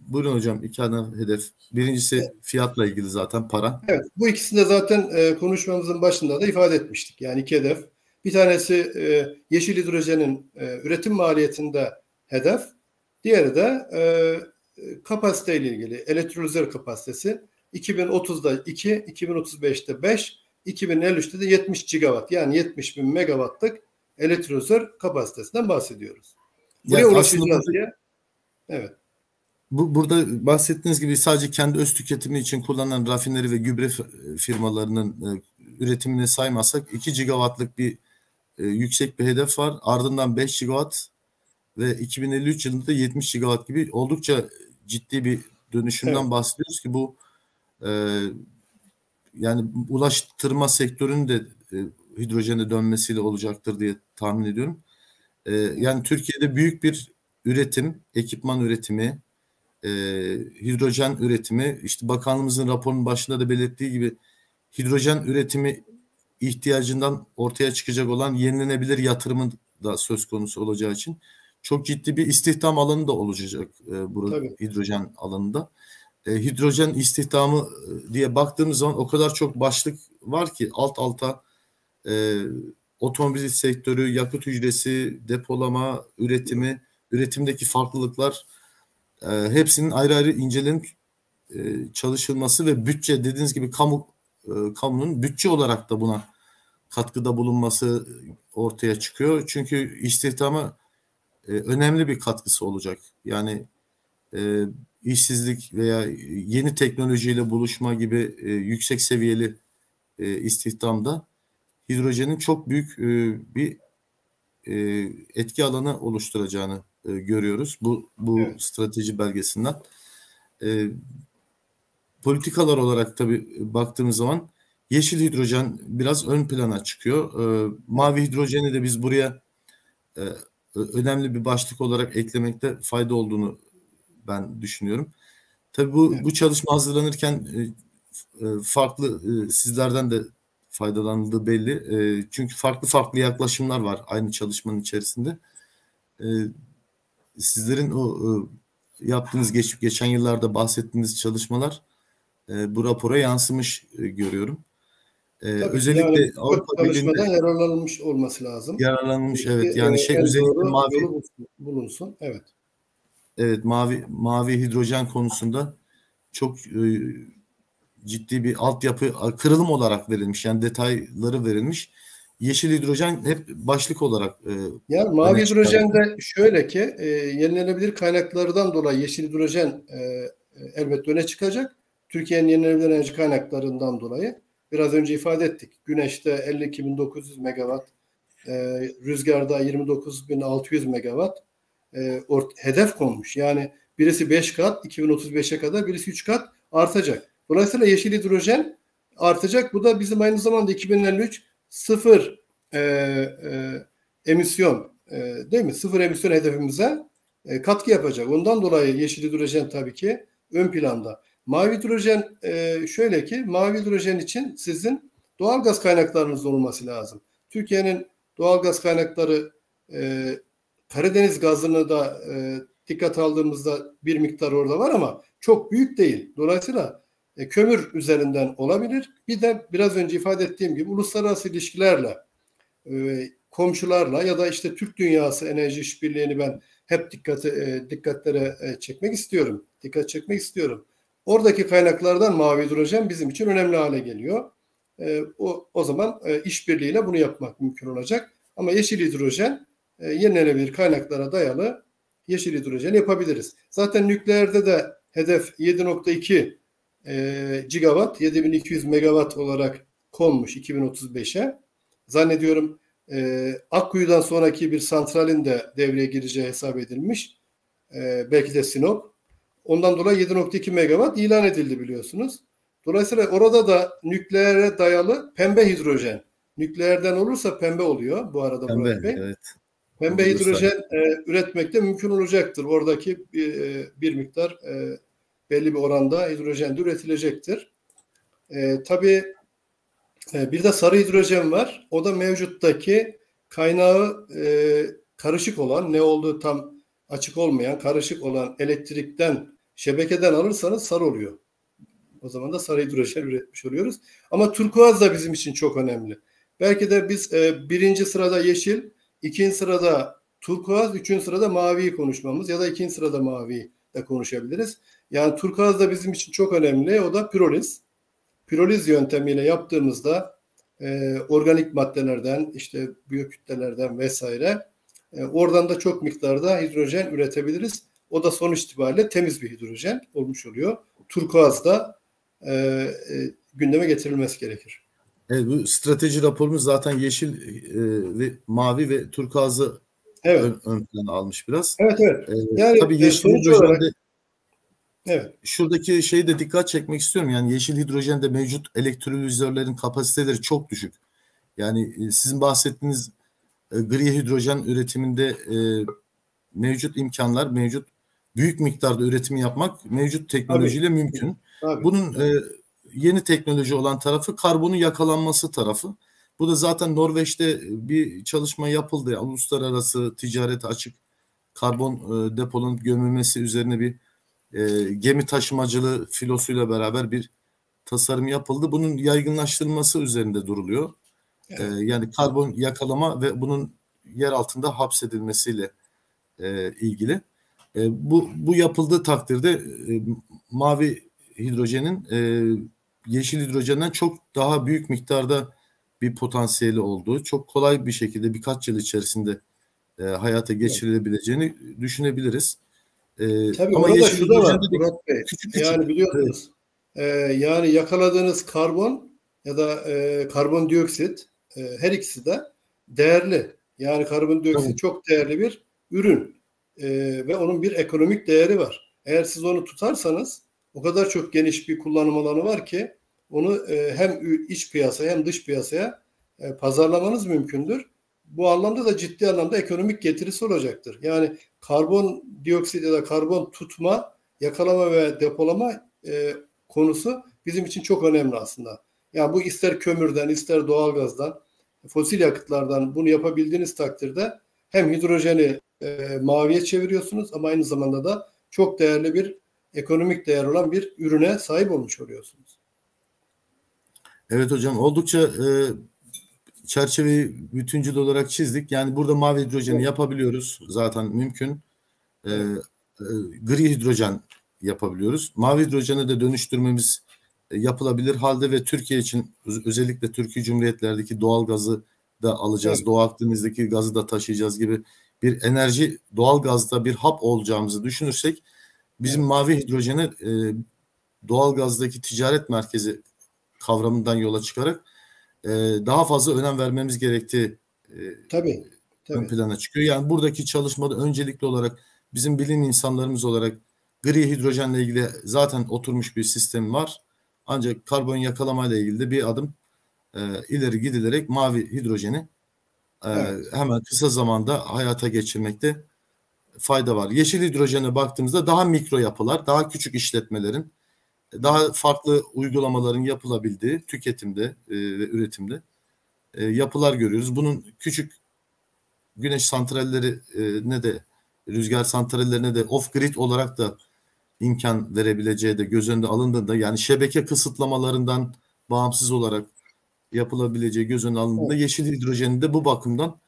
Buyurun hocam, iki ana hedef. Birincisi fiyatla ilgili zaten para. Evet, bu ikisini de zaten konuşmamızın başında da ifade etmiştik. Yani 2 hedef. Bir tanesi yeşil hidrojenin üretim maliyetinde hedef. Diğeri de kapasiteyle ilgili elektrolizör kapasitesi 2030'da 2, 2035'te 5, 2053'te de 70 gigawatt yani 70 bin megawattlık elektrolizör kapasitesinden bahsediyoruz. Buraya ulaşacağız diye. Evet. Burada bahsettiğiniz gibi sadece kendi öz tüketimi için kullanılan rafineri ve gübre firmalarının üretimini saymazsak 2 gigawattlık bir yüksek bir hedef var. Ardından 5 gigawatt ve 2053 yılında 70 gigawatt gibi oldukça ciddi bir dönüşümden bahsediyoruz ki bu yani ulaştırma sektörünün de hidrojene dönmesiyle olacaktır diye tahmin ediyorum. Yani Türkiye'de büyük bir üretim, ekipman üretimi, hidrojen üretimi, işte bakanlığımızın raporunun başında da belirttiği gibi hidrojen üretimi ihtiyacından ortaya çıkacak olan yenilenebilir yatırımın da söz konusu olacağı için çok ciddi bir istihdam alanı da olacak burada hidrojen alanında. Hidrojen istihdamı diye baktığımız zaman o kadar çok başlık var ki alt alta otomobil sektörü, yakıt hücresi, depolama, üretimi, üretimdeki farklılıklar hepsinin ayrı ayrı incelenip çalışılması ve bütçe dediğiniz gibi kamunun bütçe olarak da buna katkıda bulunması ortaya çıkıyor. Çünkü istihdama önemli bir katkısı olacak. Yani işsizlik veya yeni teknolojiyle buluşma gibi yüksek seviyeli istihdamda hidrojenin çok büyük bir etki alanı oluşturacağını görüyoruz bu strateji belgesinden. Politikalar olarak tabii baktığımız zaman yeşil hidrojen biraz ön plana çıkıyor. Mavi hidrojeni de biz buraya önemli bir başlık olarak eklemekte fayda olduğunu ben düşünüyorum. Tabii bu çalışma hazırlanırken farklı sizlerden de faydalanıldığı belli. Çünkü farklı yaklaşımlar var aynı çalışmanın içerisinde. Sizlerin o yaptığınız geçen yıllarda bahsettiğiniz çalışmalar bu rapora yansımış görüyorum. Özellikle yani Avrupa Birliği'nden yararlanılmış olması lazım. Yararlanılmış, evet. Yani özellikle mavi bulunsun. Evet. Evet, mavi hidrojen konusunda çok ciddi bir altyapı kırılım olarak verilmiş. Yani detayları verilmiş. Yeşil hidrojen hep başlık olarak yani mavi hidrojen de şöyle ki yenilenebilir kaynaklardan dolayı yeşil hidrojen elbette öne çıkacak. Türkiye'nin yenilenebilir enerji kaynaklarından dolayı biraz önce ifade ettik. Güneşte 52.900 megawatt, Rüzgarda 29.600 megawatt hedef konmuş. Yani birisi 5 kat 2035'e kadar, birisi 3 kat artacak. Dolayısıyla yeşil hidrojen artacak. Bu da bizim aynı zamanda 2053 sıfır emisyon değil mi? Sıfır emisyon hedefimize katkı yapacak. Ondan dolayı yeşil hidrojen tabii ki ön planda. Mavi hidrojen şöyle ki, mavi hidrojen için sizin doğal gaz kaynaklarınız olması lazım. Türkiye'nin doğal gaz kaynakları Karadeniz gazını da dikkat aldığımızda bir miktar orada var ama çok büyük değil. Dolayısıyla kömür üzerinden olabilir. Bir de biraz önce ifade ettiğim gibi uluslararası ilişkilerle, komşularla ya da işte Türk Dünyası Enerji İşbirliği'ni ben hep dikkatlere çekmek istiyorum. Dikkat çekmek istiyorum. Oradaki kaynaklardan mavi hidrojen bizim için önemli hale geliyor. O zaman işbirliğiyle bunu yapmak mümkün olacak. Ama yeşil hidrojen yenilenebilir kaynaklara dayalı yeşil hidrojen yapabiliriz. Zaten nükleerde de hedef 7.2 gigawatt, 7200 megawatt olarak konmuş 2035'e. Zannediyorum Akkuyu'dan sonraki bir santralin de devreye gireceği hesap edilmiş. Belki de Sinop. Ondan dolayı 7.2 megawatt ilan edildi biliyorsunuz. Dolayısıyla orada da nükleere dayalı pembe hidrojen. Nükleerden olursa pembe oluyor bu arada Murat Bey. Evet. Pembe hidrojen üretmek de mümkün olacaktır. Oradaki bir miktar belli bir oranda hidrojen de üretilecektir. Tabii bir de sarı hidrojen var. O da mevcuttaki kaynağı karışık olan, ne olduğu tam açık olmayan, karışık olan elektrikten, şebekeden alırsanız sarı oluyor. O zaman da sarı hidrojen üretmiş oluyoruz. Ama turkuaz da bizim için çok önemli. Belki de biz birinci sırada yeşil, ikinci sırada turkuaz, üçüncü sırada maviyi konuşmamız ya da ikinci sırada maviyi de konuşabiliriz. Yani turkuaz da bizim için çok önemli. O da piroliz. Piroliz yöntemiyle yaptığımızda organik maddelerden, işte biyokütlelerden vesaire oradan da çok miktarda hidrojen üretebiliriz. O da sonuç itibariyle temiz bir hidrojen olmuş oluyor. Turkuaz da gündeme getirilmesi gerekir. Evet, bu strateji raporumuz zaten yeşil ve mavi ve turkuazı ön plana almış biraz. Evet. Yani tabii yeşil hidrojende evet. Şuradaki şeyi de dikkat çekmek istiyorum. Yani yeşil hidrojende mevcut elektrolizörlerin kapasiteleri çok düşük. Yani sizin bahsettiğiniz gri hidrojen üretiminde mevcut imkanlar, mevcut büyük miktarda üretimi yapmak mevcut teknolojiyle mümkün. Tabii. Bunun yeni teknoloji olan tarafı karbonun yakalanması tarafı. Bu da zaten Norveç'te bir çalışma yapıldı. Yani uluslararası ticarete açık karbon depolanıp gömülmesi üzerine bir gemi taşımacılığı filosuyla beraber bir tasarım yapıldı. Bunun yaygınlaştırılması üzerinde duruluyor. Evet. Yani karbon yakalama ve bunun yer altında hapsedilmesiyle ilgili. Bu yapıldığı takdirde mavi hidrojenin yeşil hidrojenden çok daha büyük miktarda bir potansiyeli olduğu, çok kolay bir şekilde birkaç yıl içerisinde hayata geçirilebileceğini düşünebiliriz. Tabii ama orada şu da var Murat Bey. Küçük. Yani biliyorsunuz yani yakaladığınız karbon ya da karbondioksit her ikisi de değerli. Yani karbondioksit çok değerli bir ürün ve onun bir ekonomik değeri var. Eğer siz onu tutarsanız o kadar çok geniş bir kullanım alanı var ki onu hem iç piyasaya hem dış piyasaya pazarlamanız mümkündür. Bu anlamda da ciddi anlamda ekonomik getirisi olacaktır. Yani karbondioksit ya da karbon tutma, yakalama ve depolama konusu bizim için çok önemli aslında. Yani bu ister kömürden, ister doğalgazdan, fosil yakıtlardan bunu yapabildiğiniz takdirde hem hidrojeni maviye çeviriyorsunuz ama aynı zamanda da çok değerli bir ekonomik değer olan bir ürüne sahip olmuş oluyorsunuz. Evet hocam, oldukça çerçeveyi bütüncül olarak çizdik. Yani burada mavi hidrojeni yapabiliyoruz. Zaten mümkün. Gri hidrojen yapabiliyoruz. Mavi hidrojene de dönüştürmemiz yapılabilir halde ve Türkiye için özellikle Türkiye Cumhuriyetlerdeki doğal gazı da alacağız. Evet. Doğu Akdeniz'deki gazı da taşıyacağız gibi bir enerji, doğal gazda bir hap olacağımızı düşünürsek bizim mavi hidrojene doğal gazdaki ticaret merkezi kavramından yola çıkarak daha fazla önem vermemiz gerektiği Tabii. ön plana çıkıyor. Yani buradaki çalışmada öncelikli olarak bizim bilim insanlarımız olarak gri hidrojenle ilgili zaten oturmuş bir sistem var. Ancak karbon yakalamayla ilgili de bir adım ileri gidilerek mavi hidrojeni hemen kısa zamanda hayata geçirmekte fayda var. Yeşil hidrojene baktığımızda daha mikro yapılar, daha küçük işletmelerin, daha farklı uygulamaların yapılabildiği tüketimde ve üretimde yapılar görüyoruz. Bunun küçük güneş santralleri ne de rüzgar santrallerine de off-grid olarak da imkan verebileceği de göz önünde alındığında, yani şebeke kısıtlamalarından bağımsız olarak yapılabileceği göz önüne alındığında yeşil hidrojenin de bu bakımdan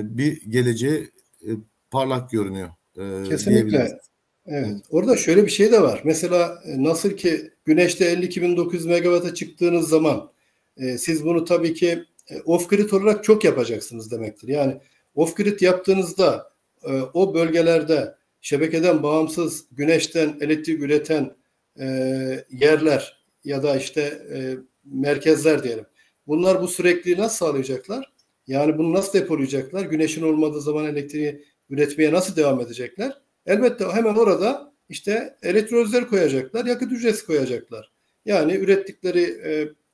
bir geleceği parlak görünüyor. Kesinlikle. Evet. Orada şöyle bir şey de var. Mesela nasıl ki güneşte 52.900 megawata çıktığınız zaman siz bunu tabii ki off-grid olarak çok yapacaksınız demektir. Yani off-grid yaptığınızda o bölgelerde şebekeden bağımsız güneşten elektrik üreten yerler ya da işte merkezler diyelim. Bunlar bu sürekliliği nasıl sağlayacaklar? Yani bunu nasıl depolayacaklar? Güneşin olmadığı zaman elektriği üretmeye nasıl devam edecekler? Elbette hemen orada işte elektrolizler koyacaklar, yakıt hücresi koyacaklar. Yani ürettikleri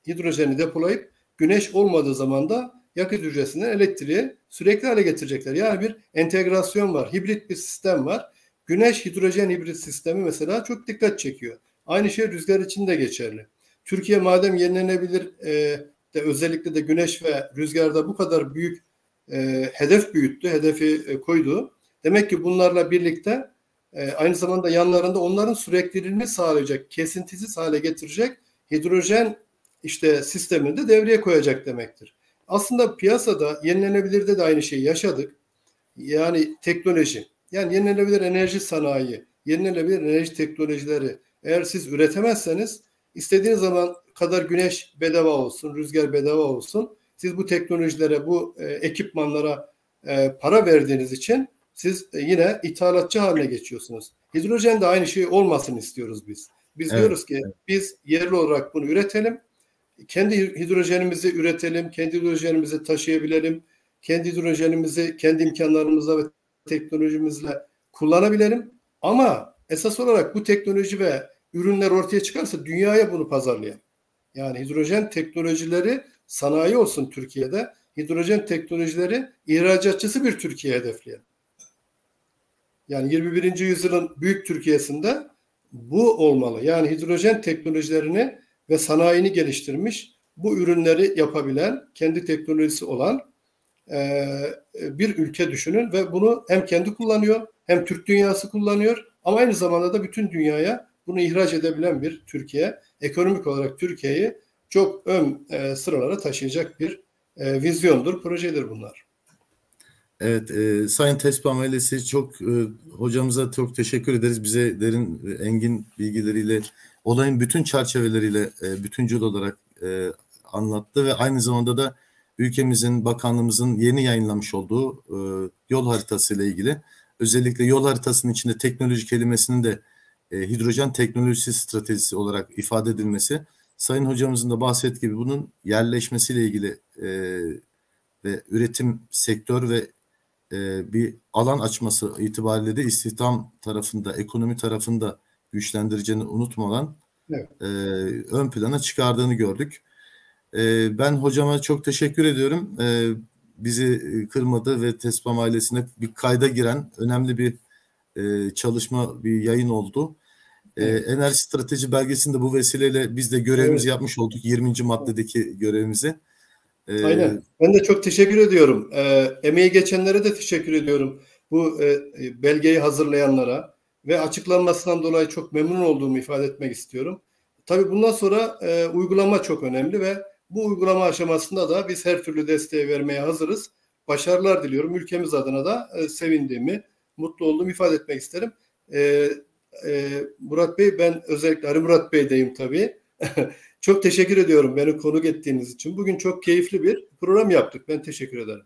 hidrojeni depolayıp güneş olmadığı zaman da yakıt hücresinden elektriği sürekli hale getirecekler. Yani bir entegrasyon var, hibrit bir sistem var. Güneş hidrojen hibrit sistemi mesela çok dikkat çekiyor. Aynı şey rüzgar için de geçerli. Türkiye madem yenilenebilir de özellikle de güneş ve rüzgarda bu kadar büyük hedef büyüttü, hedefi koydu. Demek ki bunlarla birlikte aynı zamanda yanlarında onların sürekliliğini sağlayacak, kesintisiz hale getirecek hidrojen işte sistemini de devreye koyacak demektir. Aslında piyasada yenilenebilirde de aynı şeyi yaşadık. Yani teknoloji, yani yenilenebilir enerji sanayi, yenilenebilir enerji teknolojileri eğer siz üretemezseniz istediğiniz zaman kadar güneş bedava olsun, rüzgar bedava olsun. Siz bu teknolojilere, bu ekipmanlara para verdiğiniz için siz yine ithalatçı haline geçiyorsunuz. Hidrojen de aynı şey olmasını istiyoruz biz. Biz diyoruz ki biz yerli olarak bunu üretelim. Kendi hidrojenimizi üretelim, kendi hidrojenimizi taşıyabilelim. Kendi hidrojenimizi kendi imkanlarımızla ve teknolojimizle kullanabilelim. Ama esas olarak bu teknoloji ve ürünler ortaya çıkarsa dünyaya bunu pazarlayalım. Yani hidrojen teknolojileri sanayi olsun Türkiye'de. Hidrojen teknolojileri ihracatçısı bir Türkiye hedefleyelim. Yani 21. yüzyılın büyük Türkiye'sinde bu olmalı. Yani hidrojen teknolojilerini ve sanayini geliştirmiş, bu ürünleri yapabilen, kendi teknolojisi olan bir ülke düşünün ve bunu hem kendi kullanıyor, hem Türk dünyası kullanıyor ama aynı zamanda da bütün dünyaya bunu ihraç edebilen bir Türkiye. Ekonomik olarak Türkiye'yi çok ön sıralara taşıyacak bir vizyondur, projedir bunlar. Evet, Sayın TESPAM ailesi hocamıza çok teşekkür ederiz. Bize derin, engin bilgileriyle, olayın bütün çerçeveleriyle bütüncül olarak anlattı ve aynı zamanda da ülkemizin, bakanlığımızın yeni yayınlamış olduğu yol haritası ile ilgili, özellikle yol haritasının içinde teknoloji kelimesinin de hidrojen teknolojisi stratejisi olarak ifade edilmesi, Sayın hocamızın da bahsettiği gibi bunun yerleşmesiyle ilgili ve üretim sektör ve bir alan açması itibariyle de istihdam tarafında, ekonomi tarafında güçlendireceğini unutmadan ön plana çıkardığını gördük. Ben hocama çok teşekkür ediyorum. Bizi kırmadı ve TESPAM ailesine bir kayda giren önemli bir çalışma, bir yayın oldu. Enerji strateji belgesinde bu vesileyle biz de görevimizi yapmış olduk. 20. maddedeki görevimizi. Aynen. Ben de çok teşekkür ediyorum. Emeği geçenlere de teşekkür ediyorum. Bu belgeyi hazırlayanlara ve açıklanmasından dolayı çok memnun olduğumu ifade etmek istiyorum. Tabii bundan sonra uygulama çok önemli ve bu uygulama aşamasında da biz her türlü desteği vermeye hazırız. Başarılar diliyorum. Ülkemiz adına da sevindiğimi, mutlu olduğumu ifade etmek isterim. Murat Bey, ben özellikle Ali Murat Bey'deyim tabii. Çok teşekkür ediyorum beni konuk ettiğiniz için. Bugün çok keyifli bir program yaptık. Ben teşekkür ederim.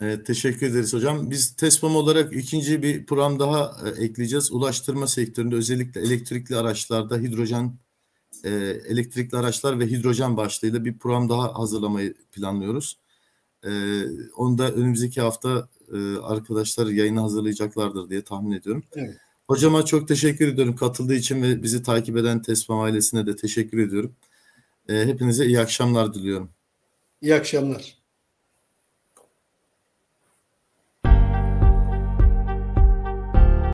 Evet, teşekkür ederiz hocam. Biz TESPAM olarak ikinci bir program daha ekleyeceğiz. Ulaştırma sektöründe özellikle elektrikli araçlarda hidrojen, elektrikli araçlar ve hidrojen başlığıyla bir program daha hazırlamayı planlıyoruz. Onu da önümüzdeki hafta arkadaşlar yayını hazırlayacaklardır diye tahmin ediyorum. Evet. Hocama çok teşekkür ediyorum katıldığı için ve bizi takip eden TESPAM ailesine de teşekkür ediyorum. Hepinize iyi akşamlar diliyorum. İyi akşamlar.